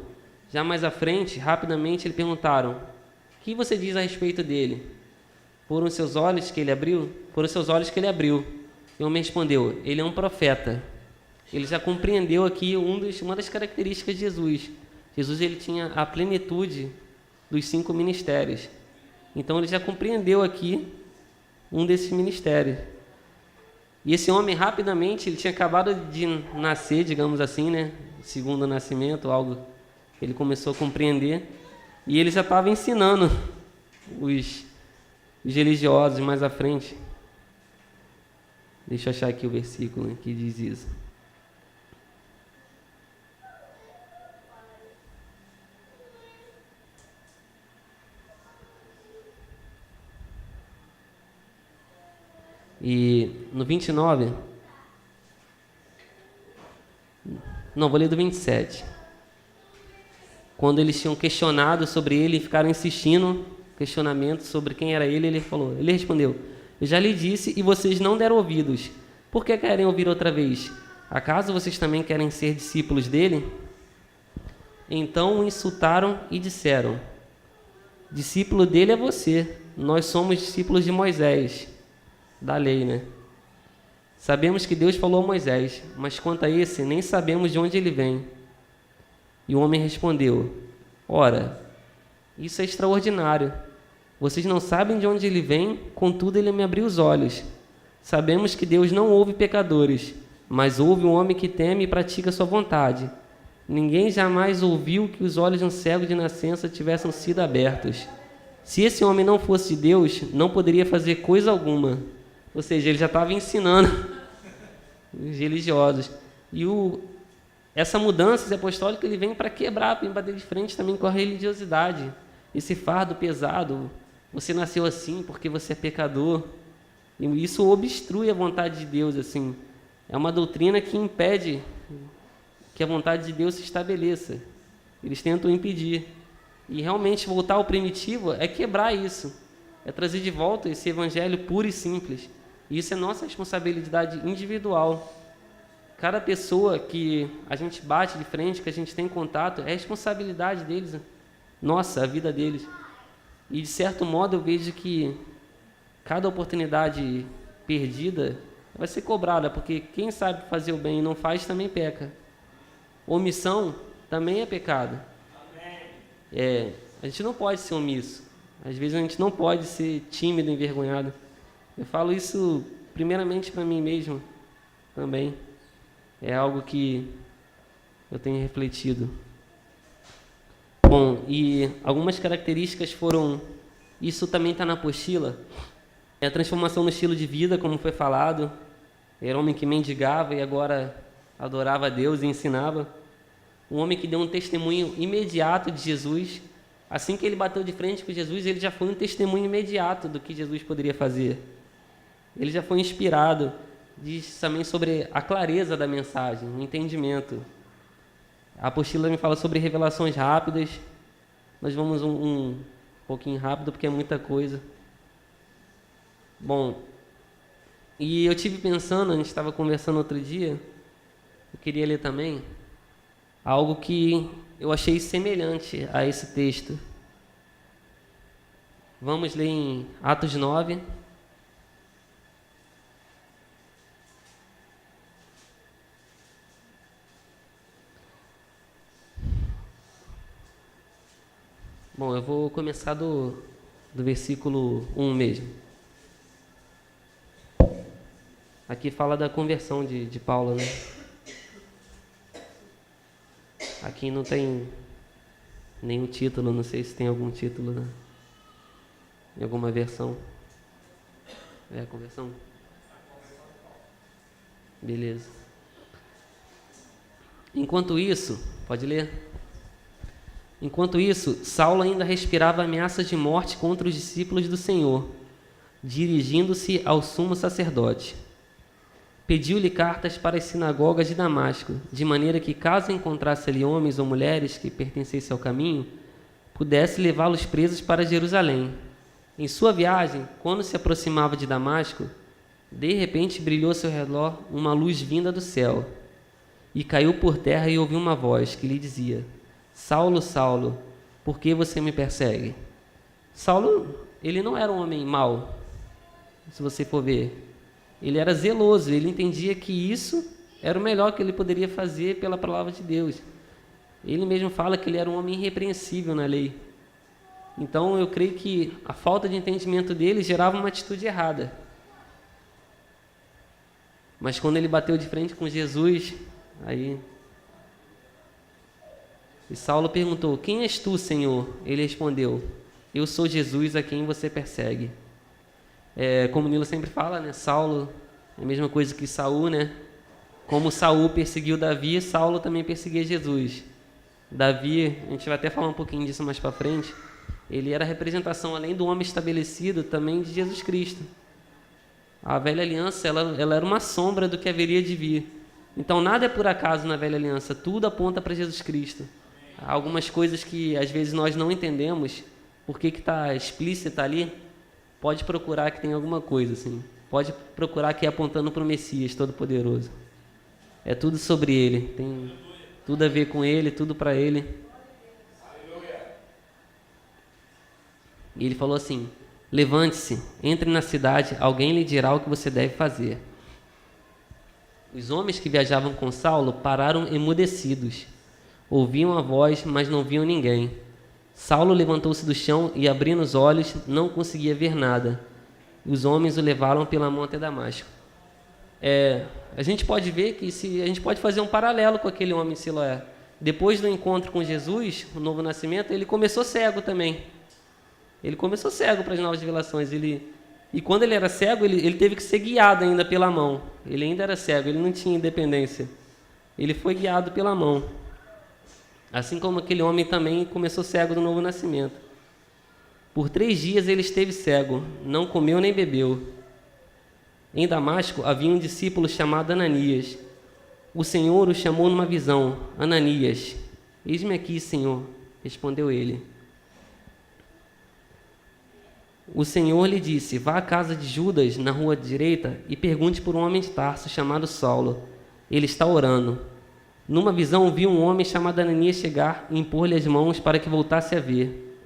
Já mais à frente, rapidamente, eles perguntaram: o que você diz a respeito dele? Foram os seus olhos que ele abriu? Foram os seus olhos que ele abriu. E o homem respondeu: ele é um profeta. Ele já compreendeu aqui uma das características de Jesus. Jesus ele tinha a plenitude dos 5 ministérios. Então ele já compreendeu aqui um desses ministérios. E esse homem rapidamente, ele tinha acabado de nascer, digamos assim, né? Segundo nascimento, algo que ele começou a compreender. E ele já estava ensinando os religiosos mais à frente. Deixa eu achar aqui o versículo que diz isso. E no 29, não, vou ler do 27. Quando eles tinham questionado sobre ele e ficaram insistindo, questionamento sobre quem era ele respondeu: eu já lhe disse e vocês não deram ouvidos. Por que querem ouvir outra vez? Acaso vocês também querem ser discípulos dele? Então o insultaram e disseram: discípulo dele é você, nós somos discípulos de Moisés, da lei, né? Sabemos que Deus falou a Moisés, mas quanto a esse, nem sabemos de onde ele vem. E o homem respondeu: ora, isso é extraordinário. Vocês não sabem de onde ele vem, contudo ele me abriu os olhos. Sabemos que Deus não ouve pecadores, mas ouve um homem que teme e pratica sua vontade. Ninguém jamais ouviu que os olhos de um cego de nascença tivessem sido abertos. Se esse homem não fosse de Deus, não poderia fazer coisa alguma. Ou seja, ele já estava ensinando os religiosos. E essa mudança apostólica ele vem para quebrar, para bater de frente também com a religiosidade, esse fardo pesado. Você nasceu assim porque você é pecador. E isso obstrui a vontade de Deus, assim. É uma doutrina que impede que a vontade de Deus se estabeleça. Eles tentam impedir. E realmente voltar ao primitivo é quebrar isso. É trazer de volta esse evangelho puro e simples. E isso é nossa responsabilidade individual. Cada pessoa que a gente bate de frente, que a gente tem contato, é responsabilidade deles. Nossa, a vida deles. E de certo modo eu vejo que cada oportunidade perdida vai ser cobrada, porque quem sabe fazer o bem e não faz também peca. Omissão também é pecado. A gente não pode ser omisso. Às vezes a gente não pode ser tímido, envergonhado. Eu falo isso primeiramente para mim mesmo também. É algo que eu tenho refletido. Bom, e algumas características foram... Isso também está na apostila. É a transformação no estilo de vida, como foi falado. Era um homem que mendigava e agora adorava a Deus e ensinava. Um homem que deu um testemunho imediato de Jesus. Assim que ele bateu de frente com Jesus, ele já foi um testemunho imediato do que Jesus poderia fazer. Ele já foi inspirado. Diz também sobre a clareza da mensagem, o entendimento. A apostila me fala sobre revelações rápidas. Nós vamos um pouquinho rápido, porque é muita coisa. Bom, e eu tive pensando, a gente estava conversando outro dia, eu queria ler também, algo que eu achei semelhante a esse texto. Vamos ler em Atos 9. Bom, eu vou começar do versículo 1 mesmo. Aqui fala da conversão de Paulo, né? Aqui não tem nenhum título, não sei se tem algum título, né? Em alguma versão. É a conversão? Beleza. Enquanto isso, pode ler? Enquanto isso, Saulo ainda respirava ameaças de morte contra os discípulos do Senhor, dirigindo-se ao sumo sacerdote. Pediu-lhe cartas para as sinagogas de Damasco, de maneira que, caso encontrasse ali homens ou mulheres que pertencessem ao caminho, pudesse levá-los presos para Jerusalém. Em sua viagem, quando se aproximava de Damasco, de repente brilhou ao seu redor uma luz vinda do céu, e caiu por terra e ouviu uma voz que lhe dizia: Saulo, Saulo, por que você me persegue? Saulo, ele não era um homem mau, se você for ver. Ele era zeloso, ele entendia que isso era o melhor que ele poderia fazer pela palavra de Deus. Ele mesmo fala que ele era um homem irrepreensível na lei. Então eu creio que a falta de entendimento dele gerava uma atitude errada. Mas quando ele bateu de frente com Jesus, aí... E Saulo perguntou: quem és tu, Senhor? Ele respondeu: eu sou Jesus a quem você persegue. Como o Nilo sempre fala, né? Saulo é a mesma coisa que Saul, né? Como Saul perseguiu Davi, Saulo também perseguia Jesus. Davi, a gente vai até falar um pouquinho disso mais para frente, ele era a representação, além do homem estabelecido, também de Jesus Cristo. A velha aliança, ela era uma sombra do que haveria de vir. Então, nada é por acaso na velha aliança, tudo aponta para Jesus Cristo. Há algumas coisas que, às vezes, nós não entendemos, por que está explícita ali. Pode procurar que tem alguma coisa, assim. Pode procurar que é apontando para o Messias Todo-Poderoso. É tudo sobre Ele. Tem tudo a ver com Ele, tudo para Ele. E ele falou assim: levante-se, entre na cidade, alguém lhe dirá o que você deve fazer. Os homens que viajavam com Saulo pararam emudecidos. Ouviam a voz, mas não viam ninguém. Saulo levantou-se do chão e, abrindo os olhos, não conseguia ver nada. Os homens o levaram pela mão até Damasco. A gente pode ver que a gente pode fazer um paralelo com aquele homem em Siloé. Depois do encontro com Jesus, o novo nascimento, ele começou cego também. Ele começou cego para as novas revelações. E quando ele era cego, ele teve que ser guiado ainda pela mão. Ele ainda era cego, ele não tinha independência. ele foi guiado pela mão. Assim como aquele homem também começou cego do novo nascimento. Por 3 dias ele esteve cego, não comeu nem bebeu. Em Damasco havia um discípulo chamado Ananias. O Senhor o chamou numa visão: Ananias. Eis-me aqui, Senhor, respondeu ele. O Senhor lhe disse: vá à casa de Judas, na rua direita, e pergunte por um homem de Tarso chamado Saulo. Ele está orando. Numa visão viu um homem chamado Ananias chegar e impor-lhe as mãos para que voltasse a ver.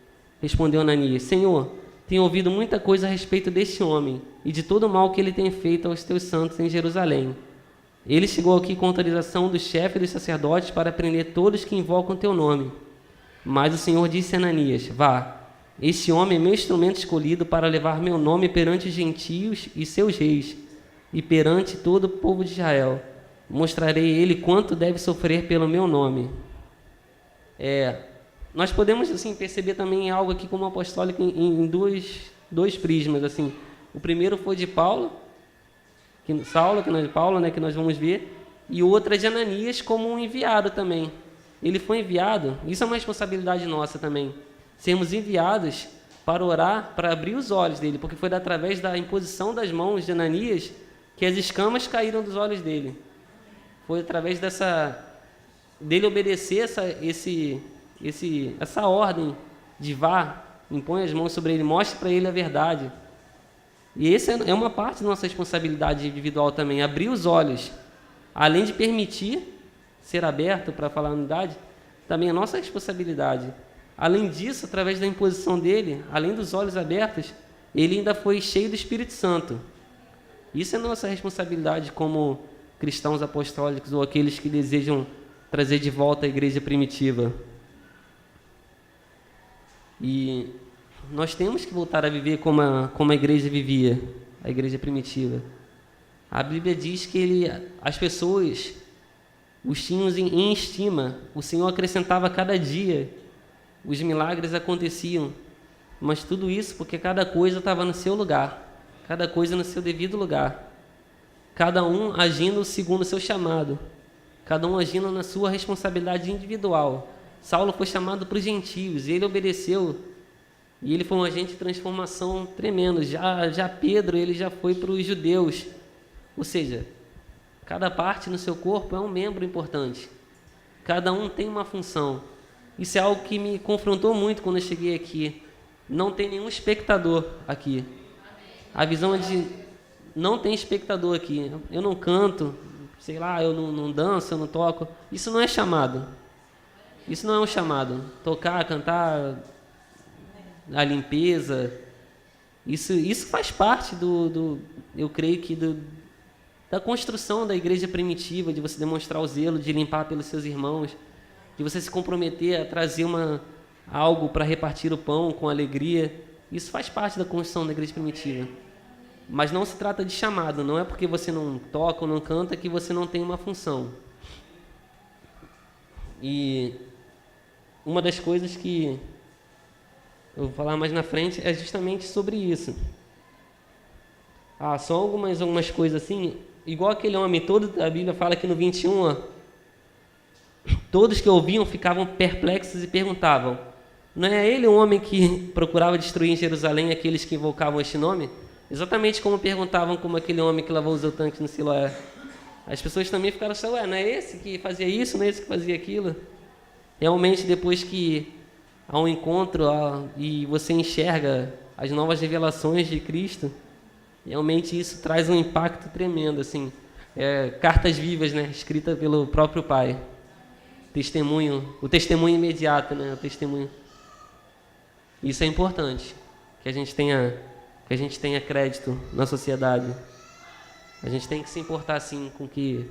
Respondeu Ananias: Senhor, tenho ouvido muita coisa a respeito deste homem e de todo o mal que ele tem feito aos teus santos em Jerusalém. Ele chegou aqui com autorização do chefe dos sacerdotes para prender todos que invocam teu nome. Mas o Senhor disse a Ananias: vá, este homem é meu instrumento escolhido para levar meu nome perante os gentios e seus reis, e perante todo o povo de Israel. Mostrarei a ele quanto deve sofrer pelo meu nome. Nós podemos assim perceber também algo aqui como apostólico em dois prismas. Assim. O primeiro foi de Paulo, que nós vamos ver, e o outro é de Ananias como um enviado também. Ele foi enviado, isso é uma responsabilidade nossa também, sermos enviados para orar, para abrir os olhos dele, porque foi através da imposição das mãos de Ananias que as escamas caíram dos olhos dele. Foi através dele obedecer essa ordem de vá, impõe as mãos sobre ele, mostre para ele a verdade. E essa é uma parte da nossa responsabilidade individual também, abrir os olhos, além de permitir ser aberto para falar a unidade, também é nossa responsabilidade. Além disso, através da imposição dele, além dos olhos abertos, ele ainda foi cheio do Espírito Santo. Isso é nossa responsabilidade como cristãos apostólicos ou aqueles que desejam trazer de volta a igreja primitiva. E nós temos que voltar a viver como a igreja vivia, a igreja primitiva. A Bíblia diz que as pessoas os tinham em estima. O Senhor acrescentava cada dia, os milagres aconteciam, mas tudo isso porque cada coisa estava no seu lugar, cada coisa no seu devido lugar. Cada um agindo segundo o seu chamado, cada um agindo na sua responsabilidade individual. Saulo foi chamado para os gentios, e ele obedeceu, e ele foi um agente de transformação tremendo. Já Pedro, ele já foi para os judeus. Ou seja, cada parte no seu corpo é um membro importante, cada um tem uma função. Isso é algo que me confrontou muito quando eu cheguei aqui. Não tem nenhum espectador aqui. A visão é de não tem espectador aqui. Eu não canto, sei lá, eu não danço, eu não toco. Isso não é chamado. Isso não é um chamado. Tocar, cantar, a limpeza. Isso faz parte eu creio que da construção da igreja primitiva, de você demonstrar o zelo, de limpar pelos seus irmãos, de você se comprometer a trazer algo para repartir o pão com alegria. Isso faz parte da construção da igreja primitiva. Mas não se trata de chamado, não é porque você não toca ou não canta que você não tem uma função. E uma das coisas que eu vou falar mais na frente é justamente sobre isso. Só algumas coisas assim, igual aquele homem, a Bíblia fala que no 21, todos que ouviam ficavam perplexos e perguntavam: não é ele o homem que procurava destruir em Jerusalém aqueles que invocavam este nome? Exatamente como perguntavam como aquele homem que lavou os tanques no Siloé. As pessoas também ficaram assim: não é esse que fazia isso, não é esse que fazia aquilo? Realmente, depois que há um encontro e você enxerga as novas revelações de Cristo, realmente isso traz um impacto tremendo, assim. Cartas vivas, né, escritas pelo próprio Pai. O testemunho imediato, né, o testemunho. Isso é importante, que a gente tenha crédito na sociedade. A gente tem que se importar, sim, com o que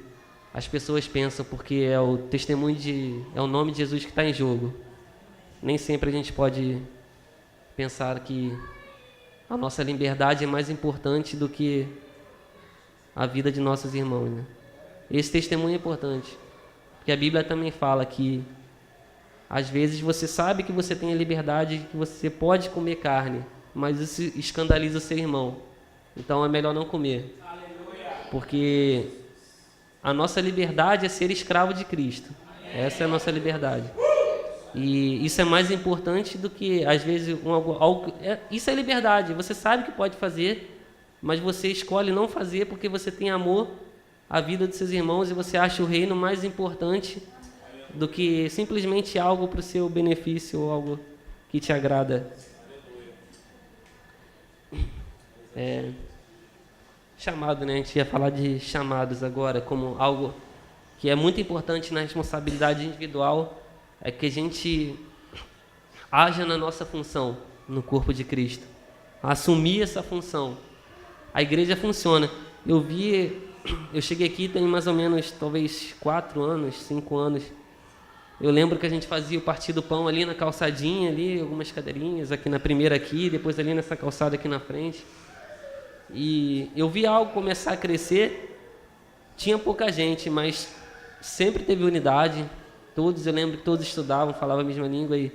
as pessoas pensam, porque é o testemunho é o nome de Jesus que está em jogo. Nem sempre a gente pode pensar que a nossa liberdade é mais importante do que a vida de nossos irmãos, né? Esse testemunho é importante, porque a Bíblia também fala que às vezes você sabe que você tem a liberdade, que você pode comer carne, mas isso escandaliza o seu irmão. Então é melhor não comer. Porque A nossa liberdade é ser escravo de Cristo. Essa é a nossa liberdade. E isso é mais importante do que, às vezes, isso é liberdade. Você sabe que pode fazer, mas você escolhe não fazer porque você tem amor à vida dos seus irmãos e você acha o reino mais importante do que simplesmente algo para o seu benefício ou algo que te agrada. Chamado, né? A gente ia falar de chamados agora, como algo que é muito importante na responsabilidade individual, é que a gente haja na nossa função no corpo de Cristo, assumir essa função. A igreja funciona. Eu cheguei aqui tem mais ou menos, talvez 4 anos, 5 anos. Eu lembro que a gente fazia o Partir do Pão ali na calçadinha, ali, algumas cadeirinhas, aqui na primeira aqui, depois ali nessa calçada aqui na frente. E eu vi algo começar a crescer, tinha pouca gente, mas sempre teve unidade. Eu lembro que todos estudavam, falavam a mesma língua. E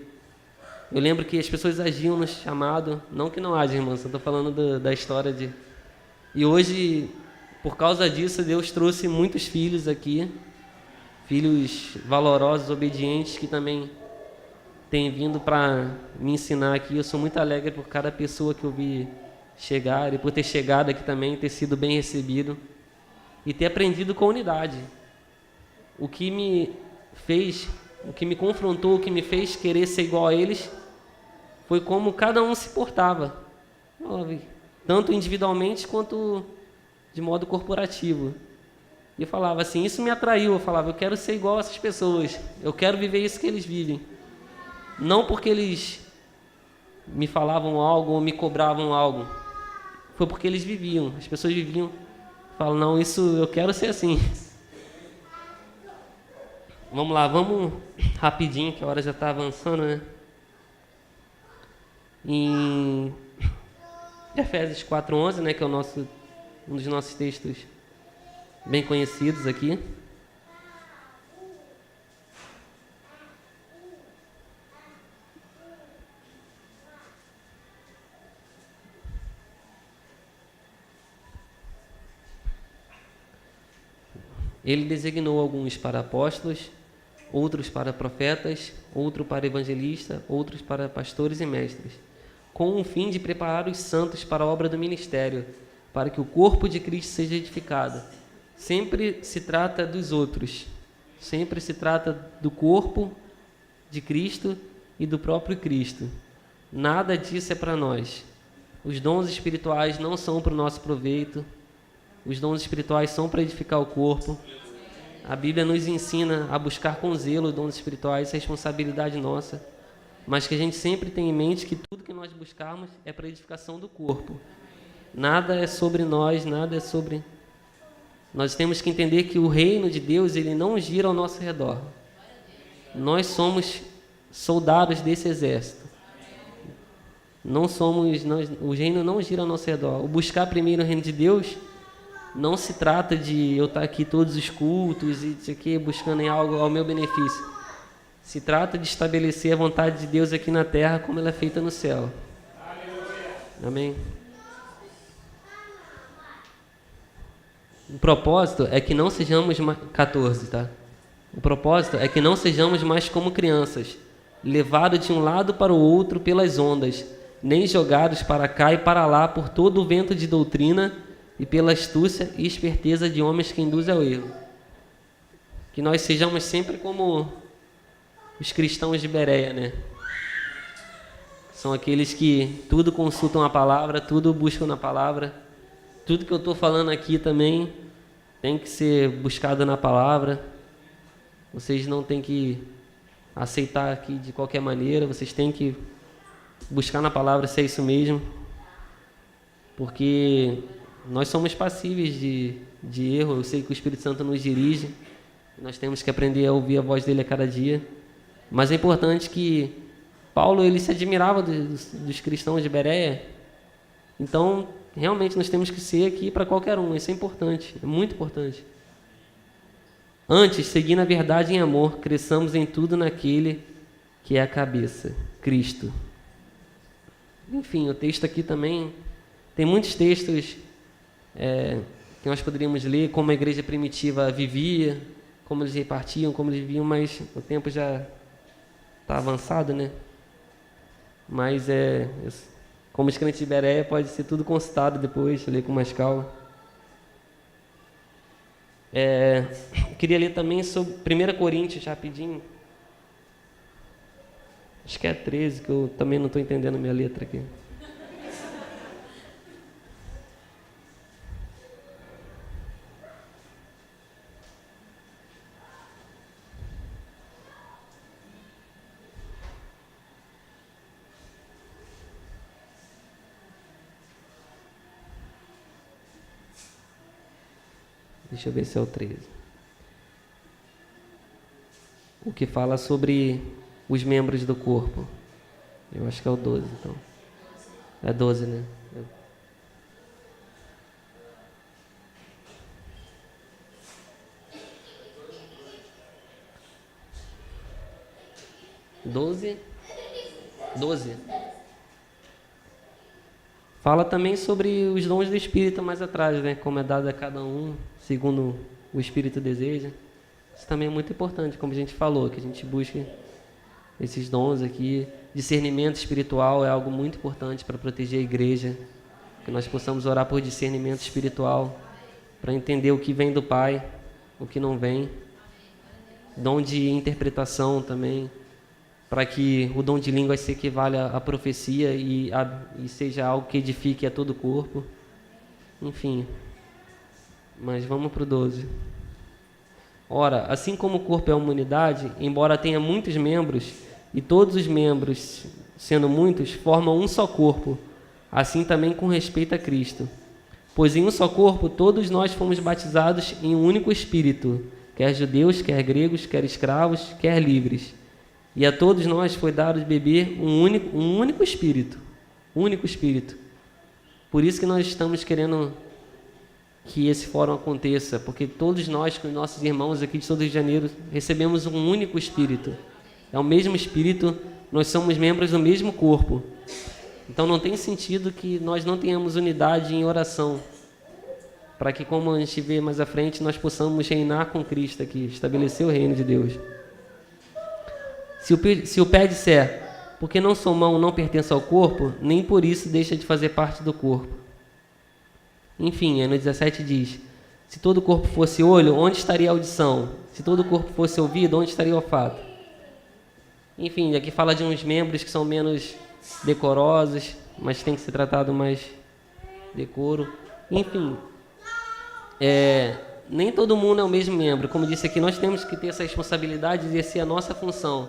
eu lembro que as pessoas agiam no chamado, não que não haja, irmãos, eu estou falando da história de... E hoje, por causa disso, Deus trouxe muitos filhos aqui, filhos valorosos, obedientes, que também têm vindo para me ensinar aqui. Eu sou muito alegre por cada pessoa que eu vi chegar e por ter chegado aqui também, ter sido bem recebido e ter aprendido com unidade. O que me confrontou, o que me fez querer ser igual a eles, foi como cada um se portava, tanto individualmente quanto de modo corporativo. E eu falava assim, isso me atraiu, eu falava, eu quero ser igual a essas pessoas, eu quero viver isso que eles vivem. Não porque eles me falavam algo ou me cobravam algo, foi porque eles viviam, as pessoas viviam. Falam, não, isso eu quero ser assim. Vamos lá, vamos rapidinho, que a hora já está avançando, né? Em Efésios 4:11, né, que é um dos nossos textos bem conhecidos aqui. Ele designou alguns para apóstolos, outros para profetas, outros para evangelistas, outros para pastores e mestres, com o fim de preparar os santos para a obra do ministério, para que o corpo de Cristo seja edificado. Sempre se trata dos outros, sempre se trata do corpo de Cristo e do próprio Cristo. Nada disso é para nós. Os dons espirituais não são para o nosso proveito. Os dons espirituais são para edificar o corpo. A Bíblia nos ensina a buscar com zelo os dons espirituais, é responsabilidade nossa. Mas que a gente sempre tenha em mente que tudo que nós buscarmos é para a edificação do corpo. Nada é sobre nós, nada é sobre... Nós temos que entender que o reino de Deus, ele não gira ao nosso redor. Nós somos soldados desse exército. O reino não gira ao nosso redor. O buscar primeiro o reino de Deus não se trata de eu estar aqui todos os cultos e isso aqui buscando em algo ao meu benefício. Se trata de estabelecer a vontade de Deus aqui na terra como ela é feita no céu. Amém? O propósito é que não sejamos mais... 14, tá? O propósito é que não sejamos mais como crianças, levados de um lado para o outro pelas ondas, nem jogados para cá e para lá por todo o vento de doutrina e pela astúcia e esperteza de homens que induzem ao erro. Que nós sejamos sempre como os cristãos de Bereia, né? São aqueles que tudo consultam a palavra, tudo buscam na palavra. Tudo que eu estou falando aqui também tem que ser buscado na palavra. Vocês não têm que aceitar aqui de qualquer maneira, vocês têm que buscar na palavra se é isso mesmo. Porque nós somos passíveis de erro. Eu sei que o Espírito Santo nos dirige. Nós temos que aprender a ouvir a voz dele a cada dia. Mas é importante que Paulo ele se admirava dos cristãos de Bereia. Então, realmente, nós temos que ser aqui para qualquer um. Isso é importante, é muito importante. Antes, seguindo a verdade em amor, cresçamos em tudo naquele que é a cabeça, Cristo. Enfim, o texto aqui também... Tem muitos textos que nós poderíamos ler como a igreja primitiva vivia, como eles repartiam, como eles viviam, mas o tempo já está avançado, né? Mas como os crentes de Bereia, pode ser tudo consultado depois, ler com mais calma. Queria ler também sobre 1 Coríntios, rapidinho. Acho que é 13, que eu também não estou entendendo a minha letra aqui. Deixa eu ver se é o 13. O que fala sobre os membros do corpo. Eu acho que é o 12, então. É 12, né? 12. Fala também sobre os dons do Espírito mais atrás, né? Como é dado a cada um, segundo o Espírito deseja. Isso também é muito importante, como a gente falou, que a gente busque esses dons aqui. Discernimento espiritual é algo muito importante para proteger a igreja. Que nós possamos orar por discernimento espiritual, para entender o que vem do Pai, o que não vem. Dom de interpretação também, para que o dom de línguas se equivalha à profecia e seja algo que edifique a todo o corpo. Enfim, mas vamos para o 12. Ora, assim como o corpo é uma unidade, embora tenha muitos membros, e todos os membros, sendo muitos, formam um só corpo, assim também com respeito a Cristo. Pois em um só corpo todos nós fomos batizados em um único Espírito, quer judeus, quer gregos, quer escravos, quer livres. E a todos nós foi dado beber um único Espírito. Único Espírito. Por isso que nós estamos querendo que esse fórum aconteça, porque todos nós, com os nossos irmãos aqui de todo o Rio de Janeiro, recebemos um único Espírito. É o mesmo Espírito, nós somos membros do mesmo corpo. Então não tem sentido que nós não tenhamos unidade em oração, para que, como a gente vê mais à frente, nós possamos reinar com Cristo aqui, estabelecer o reino de Deus. Se o pé disser, porque não sou mão, não pertence ao corpo, nem por isso deixa de fazer parte do corpo. Enfim, no 17 diz, se todo o corpo fosse olho, onde estaria a audição? Se todo o corpo fosse ouvido, onde estaria o olfato? Enfim, aqui fala de uns membros que são menos decorosos, mas tem que ser tratado mais decoro. Enfim, nem todo mundo é o mesmo membro. Como disse aqui, nós temos que ter essa responsabilidade de exercer a nossa função.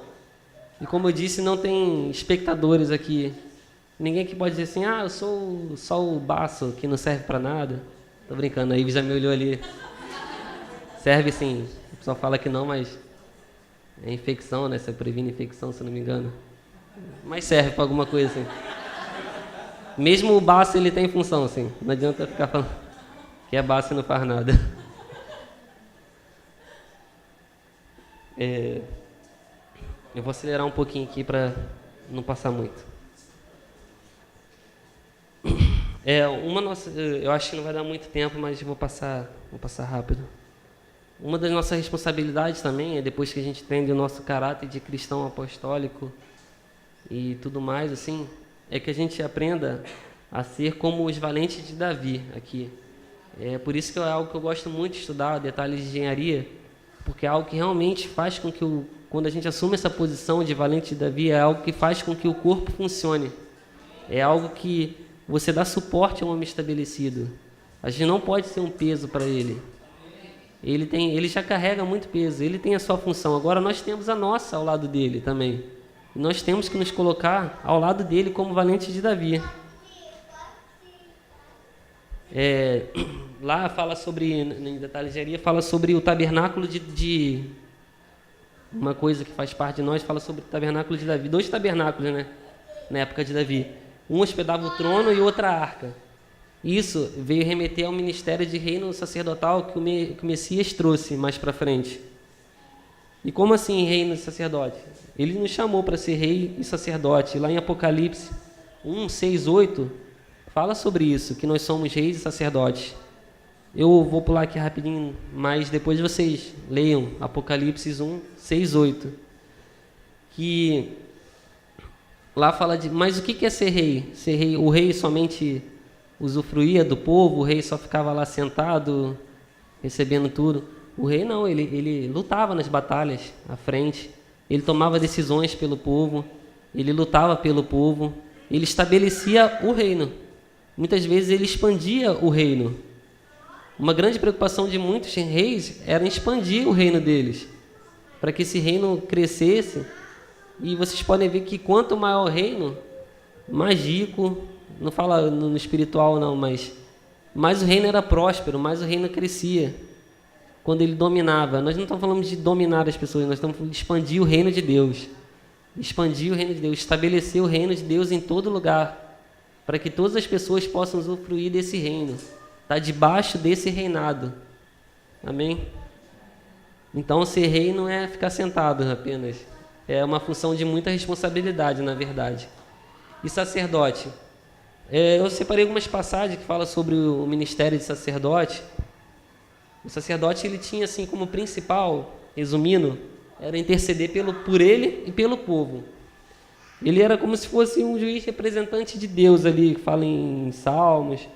E como eu disse, não tem espectadores aqui. Ninguém que pode dizer assim, eu sou só o baço, que não serve para nada. Tô brincando, a Ives já me olhou ali. Serve sim. O pessoal fala que não, mas é infecção, né? Você previne infecção, se eu não me engano. Mas serve para alguma coisa, assim. Mesmo o baço, ele tem função, assim. Não adianta ficar falando que é baço e não faz nada. Eu vou acelerar um pouquinho aqui para não passar muito. Eu acho que não vai dar muito tempo, mas vou passar rápido. Uma das nossas responsabilidades também é, depois que a gente entende o nosso caráter de cristão apostólico e tudo mais, assim, é que a gente aprenda a ser como os valentes de Davi aqui. Por isso que é algo que eu gosto muito de estudar, detalhes de engenharia, porque é algo que realmente faz com que quando a gente assume essa posição de valente de Davi, é algo que faz com que o corpo funcione. É algo que você dá suporte a um homem estabelecido. A gente não pode ser um peso para ele. Ele já carrega muito peso, ele tem a sua função. Agora nós temos a nossa ao lado dele também. E nós temos que nos colocar ao lado dele como valente de Davi. Lá fala sobre, em detalhes de engenharia, fala sobre o tabernáculo de uma coisa que faz parte de nós, fala sobre o tabernáculo de Davi. 2 tabernáculos, né? Na época de Davi. Um hospedava o trono e outra a arca. Isso veio remeter ao ministério de reino sacerdotal que o Messias trouxe mais para frente. E como assim reino e sacerdote? Ele nos chamou para ser rei e sacerdote. Lá em Apocalipse 1, 6, 8, fala sobre isso, que nós somos reis e sacerdotes. Eu vou pular aqui rapidinho, mas depois vocês leiam Apocalipse 1, 6, 8. Que lá fala de... Mas o que é ser rei? Ser rei, o rei somente usufruía do povo, o rei só ficava lá sentado, recebendo tudo. O rei não, ele lutava nas batalhas à frente, ele tomava decisões pelo povo, ele lutava pelo povo, ele estabelecia o reino. Muitas vezes ele expandia o reino. Uma grande preocupação de muitos reis era expandir o reino deles, para que esse reino crescesse. E vocês podem ver que quanto maior o reino, mais rico, não fala no espiritual não, mas mais o reino era próspero, mais o reino crescia. Quando ele dominava, nós não estamos falando de dominar as pessoas, nós estamos falando de expandir o reino de Deus. Expandir o reino de Deus, estabelecer o reino de Deus em todo lugar, para que todas as pessoas possam usufruir desse reino, estar debaixo desse reinado. Amém? Então, ser rei não é ficar sentado apenas, é uma função de muita responsabilidade, na verdade. E sacerdote, eu separei algumas passagens que falam sobre o ministério de sacerdote. O sacerdote, ele tinha assim como principal, resumindo, era interceder por ele e pelo povo. Ele era como se fosse um juiz representante de Deus ali, que fala em Salmos,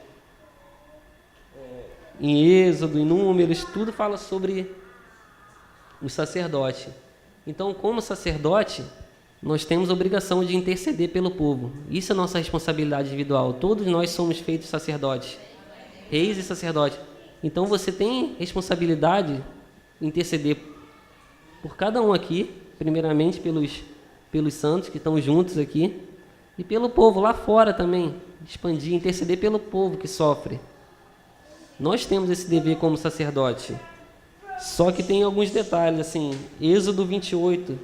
em Êxodo, em Números, tudo fala sobre o sacerdote. Então, como sacerdote, nós temos a obrigação de interceder pelo povo. Isso é nossa responsabilidade individual. Todos nós somos feitos sacerdotes, reis e sacerdotes. Então, você tem responsabilidade de interceder por cada um aqui, primeiramente pelos santos que estão juntos aqui, e pelo povo lá fora também, expandir, interceder pelo povo que sofre. Nós temos esse dever como sacerdote. Só que tem alguns detalhes, assim, Êxodo 28.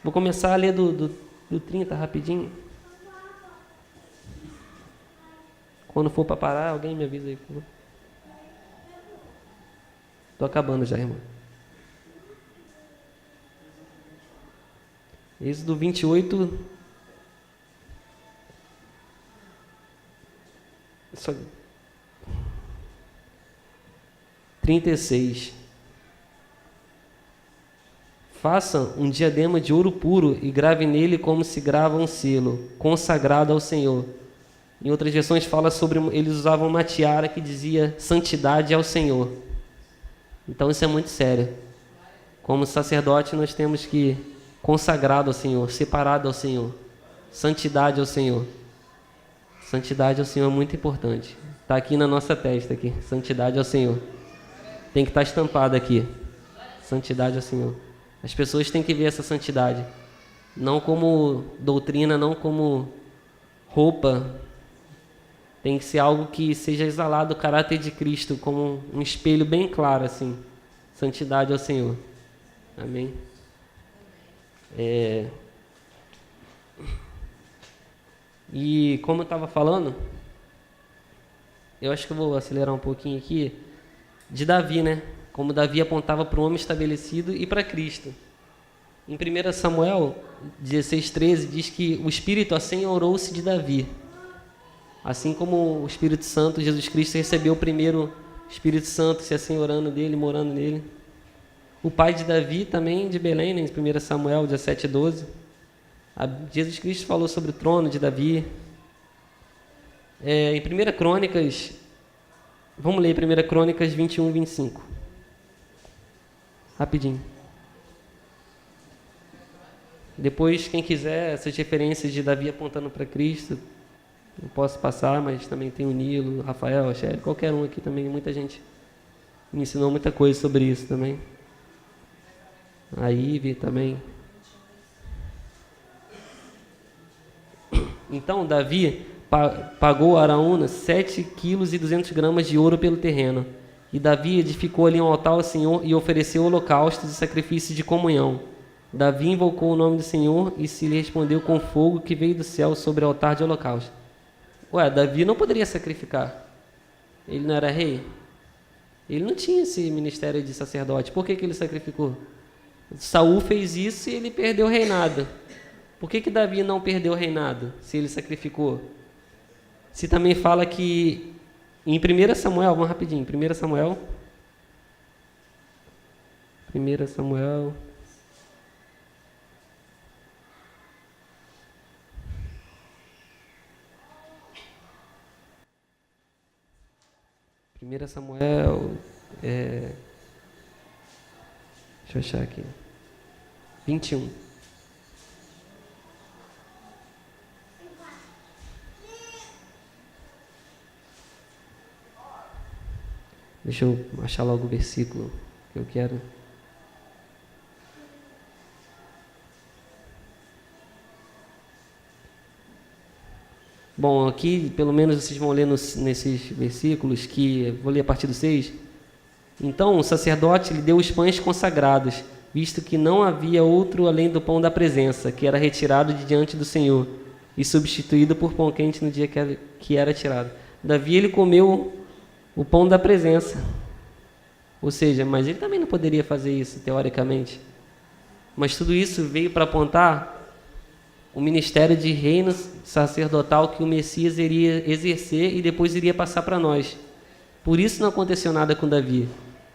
Vou começar a ler do 30 rapidinho. Quando for para parar, alguém me avisa aí, por favor. Estou acabando já, irmão. Êxodo 28. Só 36. Faça um diadema de ouro puro e grave nele como se grava um selo, consagrado ao Senhor. Em outras versões fala sobre, eles usavam uma tiara que dizia santidade ao Senhor. Então isso é muito sério. Como sacerdote nós temos que consagrado ao Senhor, separado ao Senhor, santidade ao Senhor. Santidade ao Senhor é muito importante. Está aqui na nossa testa aqui, santidade ao Senhor. Tem que estar estampado aqui, santidade ao Senhor. As pessoas têm que ver essa santidade, não como doutrina, não como roupa. Tem que ser algo que seja exalado o caráter de Cristo, como um espelho bem claro, assim. Santidade ao Senhor. Amém? E como eu estava falando, eu acho que eu vou acelerar um pouquinho aqui, de Davi, né? Como Davi apontava para o homem estabelecido e para Cristo. Em 1 Samuel 16:13 diz que o Espírito assenhorou-se de Davi. Assim como o Espírito Santo, Jesus Cristo recebeu o primeiro Espírito Santo se assenhorando dele, morando nele. O pai de Davi também, de Belém, né, em 1 Samuel 17:12. Jesus Cristo falou sobre o trono de Davi. Em 1 Crônicas, vamos ler 1 Crônicas 21, 25. Rapidinho. Depois, quem quiser, essas referências de Davi apontando para Cristo, não posso passar, mas também tem o Nilo, Rafael, Shelly, qualquer um aqui também, muita gente me ensinou muita coisa sobre isso também. A Ive também. Então, Davi pagou a Araúna 7,2 kg de ouro pelo terreno. E Davi edificou ali um altar ao Senhor e ofereceu holocaustos e sacrifícios de comunhão. Davi invocou o nome do Senhor e se lhe respondeu com fogo que veio do céu sobre o altar de holocausto. Davi não poderia sacrificar. Ele não era rei? Ele não tinha esse ministério de sacerdote. Por que ele sacrificou? Saul fez isso e ele perdeu o reinado. Por que Davi não perdeu o reinado se ele sacrificou? Se também fala que Em 1 Samuel, vamos rapidinho, 1 Samuel. 1 Samuel. Deixa eu achar aqui. 21. Deixa eu achar logo o versículo que eu quero. Bom, aqui, pelo menos vocês vão ler nesses versículos, que vou ler a partir do 6. Então, o sacerdote lhe deu os pães consagrados, visto que não havia outro além do pão da presença, que era retirado de diante do Senhor, e substituído por pão quente no dia que era tirado. Davi, ele comeu o pão da presença. Ou seja, mas ele também não poderia fazer isso, teoricamente. Mas tudo isso veio para apontar o ministério de reino sacerdotal que o Messias iria exercer e depois iria passar para nós. Por isso não aconteceu nada com Davi.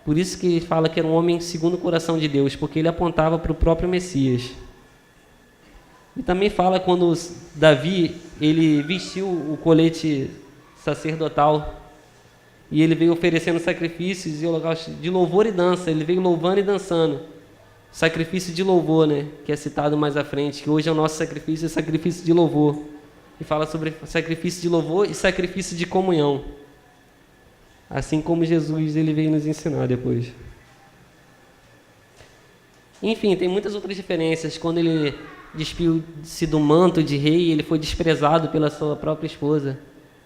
Por isso que ele fala que era um homem segundo o coração de Deus, porque ele apontava para o próprio Messias. E também fala quando Davi, ele vestiu o colete sacerdotal e ele veio oferecendo sacrifícios e holocaustos de louvor e dança. Ele veio louvando e dançando. Sacrifício de louvor, né? Que é citado mais à frente, que hoje é o nosso sacrifício, é sacrifício de louvor. E fala sobre sacrifício de louvor e sacrifício de comunhão. Assim como Jesus, ele veio nos ensinar depois. Enfim, tem muitas outras diferenças. Quando ele despiu-se do manto de rei, ele foi desprezado pela sua própria esposa.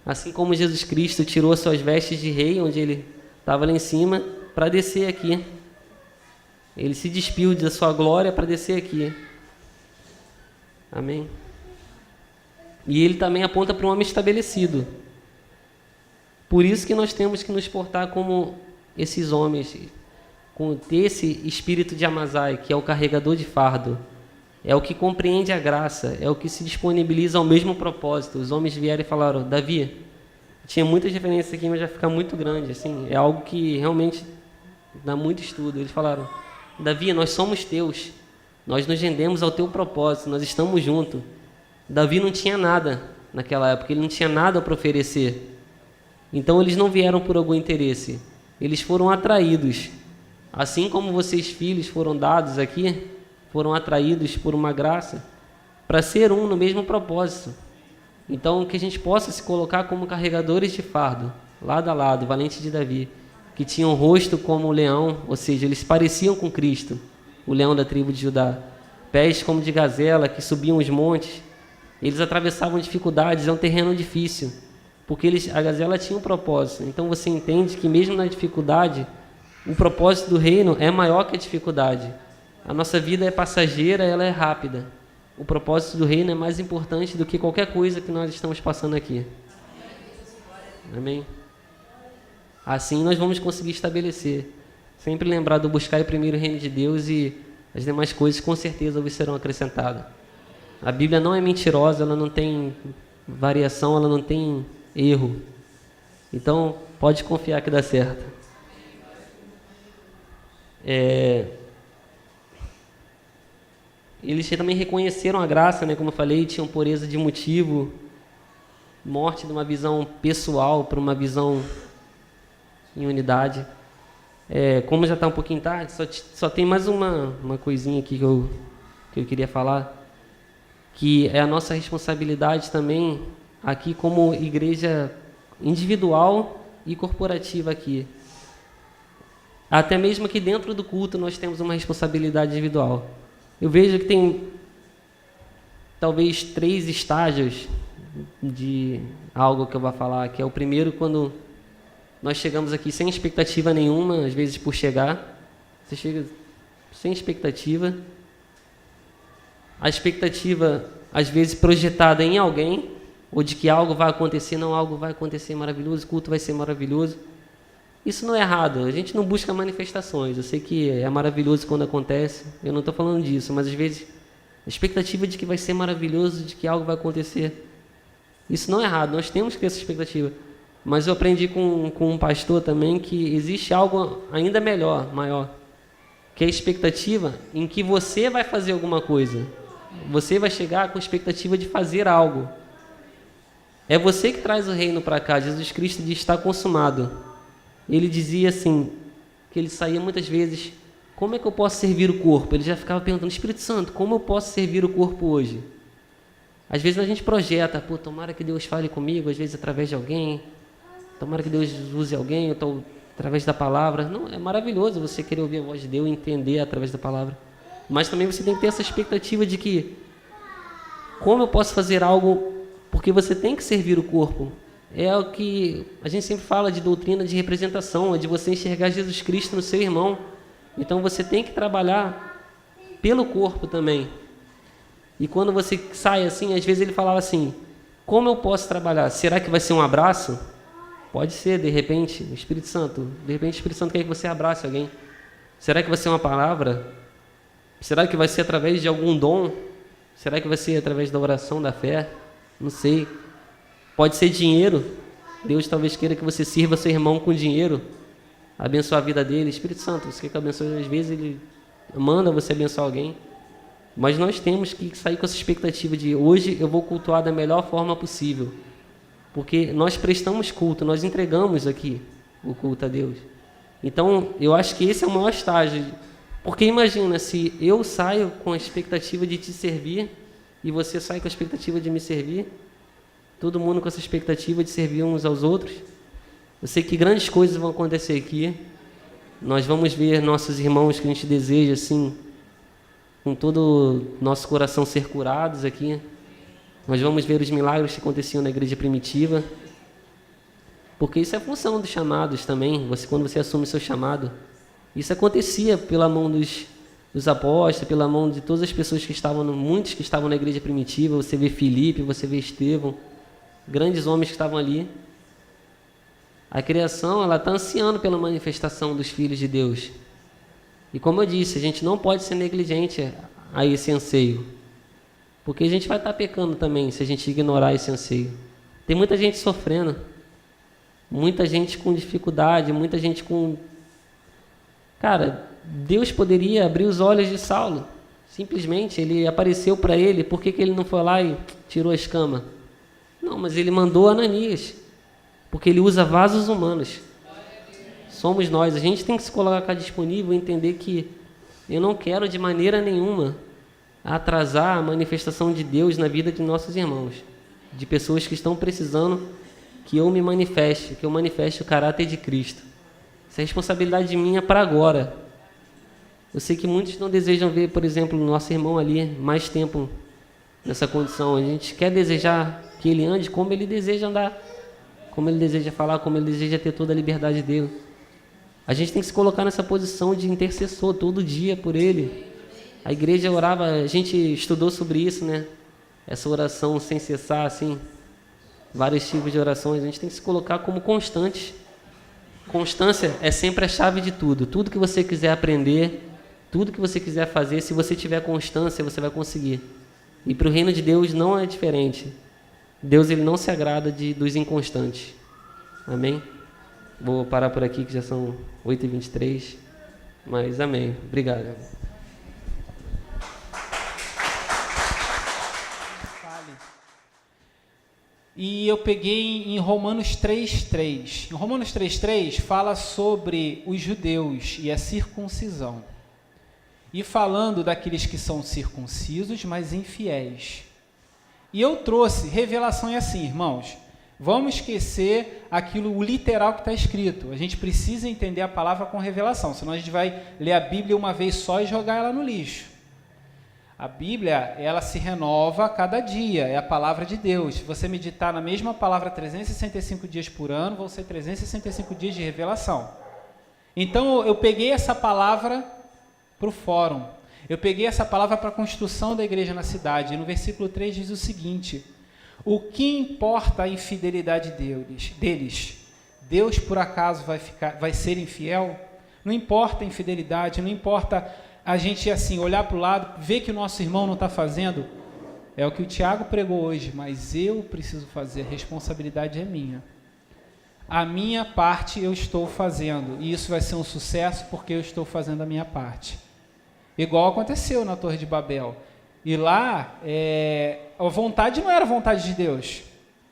Assim como Jesus Cristo tirou suas vestes de rei, onde ele estava lá em cima, para descer aqui. Ele se despiu da sua glória para descer aqui. Amém? E ele também aponta para um homem estabelecido. Por isso que nós temos que nos portar como esses homens, com esse espírito de Amazai, que é o carregador de fardo, é o que compreende a graça, é o que se disponibiliza ao mesmo propósito. Os homens vieram e falaram: Davi, tinha muitas diferenças aqui, mas vai ficar muito grande, assim, é algo que realmente dá muito estudo. Eles falaram: Davi, nós somos teus, nós nos rendemos ao teu propósito, nós estamos juntos. Davi não tinha nada naquela época, ele não tinha nada para oferecer. Então eles não vieram por algum interesse, eles foram atraídos. Assim como vocês, filhos, foram dados aqui, foram atraídos por uma graça, para ser um no mesmo propósito. Então, que a gente possa se colocar como carregadores de fardo, lado a lado, valente de Davi, que tinham um rosto como o leão, ou seja, eles pareciam com Cristo, o leão da tribo de Judá. Pés como de gazela, que subiam os montes. Eles atravessavam dificuldades, é um terreno difícil, porque a gazela tinha um propósito. Então você entende que mesmo na dificuldade, o propósito do reino é maior que a dificuldade. A nossa vida é passageira, ela é rápida. O propósito do reino é mais importante do que qualquer coisa que nós estamos passando aqui. Amém? Assim nós vamos conseguir estabelecer. Sempre lembrar do buscar primeiro o reino de Deus, e as demais coisas com certeza vos serão acrescentadas. A Bíblia não é mentirosa, ela não tem variação, ela não tem erro. Então, pode confiar que dá certo. Eles também reconheceram a graça, né? Como eu falei, tinham pureza de motivo, morte de uma visão pessoal para uma visão em unidade. Como já está um pouquinho tarde, só tem mais uma coisinha aqui que eu queria falar, que é a nossa responsabilidade também aqui como igreja individual e corporativa aqui. Até mesmo aqui dentro do culto nós temos uma responsabilidade individual. Eu vejo que tem talvez 3 estágios de algo que eu vou falar, que é o primeiro, quando nós chegamos aqui sem expectativa nenhuma, às vezes por chegar, você chega sem expectativa, a expectativa às vezes projetada em alguém, ou de que algo vai acontecer, não, algo vai acontecer maravilhoso, o culto vai ser maravilhoso. Isso não é errado, a gente não busca manifestações, eu sei que é maravilhoso quando acontece, eu não estou falando disso, mas às vezes a expectativa de que vai ser maravilhoso, de que algo vai acontecer, isso não é errado, nós temos que ter essa expectativa, Mas eu aprendi com um pastor também que existe algo ainda melhor, maior, que é a expectativa em que você vai fazer alguma coisa. Você vai chegar com a expectativa de fazer algo. É você que traz o reino para cá. Jesus Cristo diz: está consumado. Ele dizia assim, que ele saía muitas vezes: como é que eu posso servir o corpo? Ele já ficava perguntando: Espírito Santo, como eu posso servir o corpo hoje? Às vezes a gente projeta: pô, tomara que Deus fale comigo, às vezes através de alguém, tomara que Deus use alguém, ou através da palavra. Não, é maravilhoso você querer ouvir a voz de Deus e entender através da palavra. Mas também você tem que ter essa expectativa de que, como eu posso fazer algo, porque você tem que servir o corpo. É o que a gente sempre fala de doutrina de representação, é de você enxergar Jesus Cristo no seu irmão. Então você tem que trabalhar pelo corpo também. E quando você sai assim, às vezes ele falava assim: como eu posso trabalhar? Será que vai ser um abraço? Pode ser, de repente, o Espírito Santo. De repente o Espírito Santo quer que você abrace alguém. Será que vai ser uma palavra? Será que vai ser através de algum dom? Será que vai ser através da oração, da fé? Não sei. Pode ser dinheiro. Deus talvez queira que você sirva seu irmão com dinheiro, abençoar a vida dele. Espírito Santo, você quer que eu abençoe? Às vezes ele manda você abençoar alguém. Mas nós temos que sair com essa expectativa de: hoje eu vou cultuar da melhor forma possível. Porque nós prestamos culto, nós entregamos aqui o culto a Deus. Então, eu acho que esse é o maior estágio. Porque imagina, se eu saio com a expectativa de te servir e você sai com a expectativa de me servir, todo mundo com essa expectativa de servir uns aos outros, eu sei que grandes coisas vão acontecer aqui. Nós vamos ver nossos irmãos que a gente deseja, assim, com todo o nosso coração ser curados aqui. Nós vamos ver os milagres que aconteciam na igreja primitiva. Porque isso é função dos chamados também. Quando você assume o seu chamado, isso acontecia pela mão dos apóstolos, pela mão de todas as pessoas que estavam, muitos que estavam na igreja primitiva. Você vê Filipe, você vê Estevão, grandes homens que estavam ali. A criação, ela está ansiando pela manifestação dos filhos de Deus. E como eu disse, a gente não pode ser negligente a esse anseio, porque a gente vai estar pecando também se a gente ignorar esse anseio. Tem muita gente sofrendo, muita gente com dificuldade, muita gente com... Cara, Deus poderia abrir os olhos de Saulo. Simplesmente, ele apareceu para ele. Por que ele não foi lá e tirou a escama? Não, mas ele mandou Ananias, porque ele usa vasos humanos. Somos nós. A gente tem que se colocar disponível e entender que eu não quero de maneira nenhuma atrasar a manifestação de Deus na vida de nossos irmãos, de pessoas que estão precisando que eu me manifeste, que eu manifeste o caráter de Cristo. Essa é responsabilidade minha para agora. Eu sei que muitos não desejam ver, por exemplo, o nosso irmão ali mais tempo nessa condição. A gente quer desejar que ele ande como ele deseja andar, como ele deseja falar, como ele deseja ter toda a liberdade dele. A gente tem que se colocar nessa posição de intercessor todo dia por ele. A igreja orava, a gente estudou sobre isso, né? Essa oração sem cessar, assim, vários tipos de orações. A gente tem que se colocar como constantes. Constância é sempre a chave de tudo. Tudo que você quiser aprender, tudo que você quiser fazer, se você tiver constância, você vai conseguir. E para o reino de Deus não é diferente. Deus, ele não se agrada dos inconstantes. Amém? Vou parar por aqui, que já são 8h23. Mas amém. Obrigado. E eu peguei em Romanos 3:3. Em Romanos 3:3 fala sobre os judeus e a circuncisão. E falando daqueles que são circuncisos, mas infiéis. E eu trouxe, revelação é assim, irmãos. Vamos esquecer o literal que está escrito. A gente precisa entender a palavra com revelação, senão a gente vai ler a Bíblia uma vez só e jogar ela no lixo. A Bíblia, ela se renova a cada dia, é a palavra de Deus. Se você meditar na mesma palavra 365 dias por ano, vão ser 365 dias de revelação. Então, eu peguei essa palavra para o fórum. Eu peguei essa palavra para a construção da igreja na cidade. E no versículo 3 diz o seguinte: o que importa a infidelidade deles? Deus, por acaso, vai ser infiel? Não importa a infidelidade, não importa a gente assim olhar para o lado, ver que o nosso irmão não está fazendo. É o que o Tiago pregou hoje, mas eu preciso fazer, a responsabilidade é minha. a minha parte eu estou fazendo. E isso vai ser um sucesso porque eu estou fazendo a minha parte. Igual aconteceu na Torre de Babel. E lá, a vontade não era a vontade de Deus.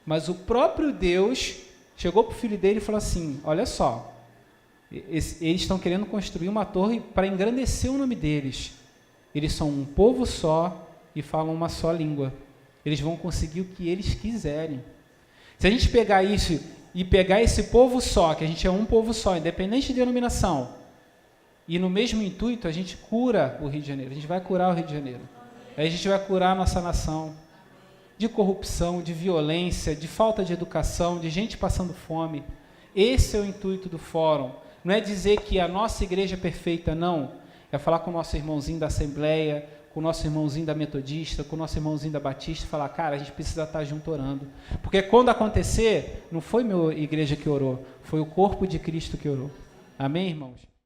Mas o próprio Deus chegou para o filho dele e falou assim, olha só, eles estão querendo construir uma torre para engrandecer o nome deles. Eles são um povo só e falam uma só língua. Eles vão conseguir o que eles quiserem. Se a gente pegar isso e pegar esse povo só, que a gente é um povo só, independente de denominação, e no mesmo intuito a gente cura o Rio de Janeiro, a gente vai curar o Rio de Janeiro. Aí a gente vai curar a nossa nação de corrupção, de violência, de falta de educação, de gente passando fome. Esse é o intuito do fórum. Não é dizer que a nossa igreja é perfeita, não. É falar com o nosso irmãozinho da Assembleia, com o nosso irmãozinho da Metodista, com o nosso irmãozinho da Batista, e falar, cara, a gente precisa estar junto orando. Porque quando acontecer, não foi minha igreja que orou, foi o corpo de Cristo que orou. Amém, irmãos?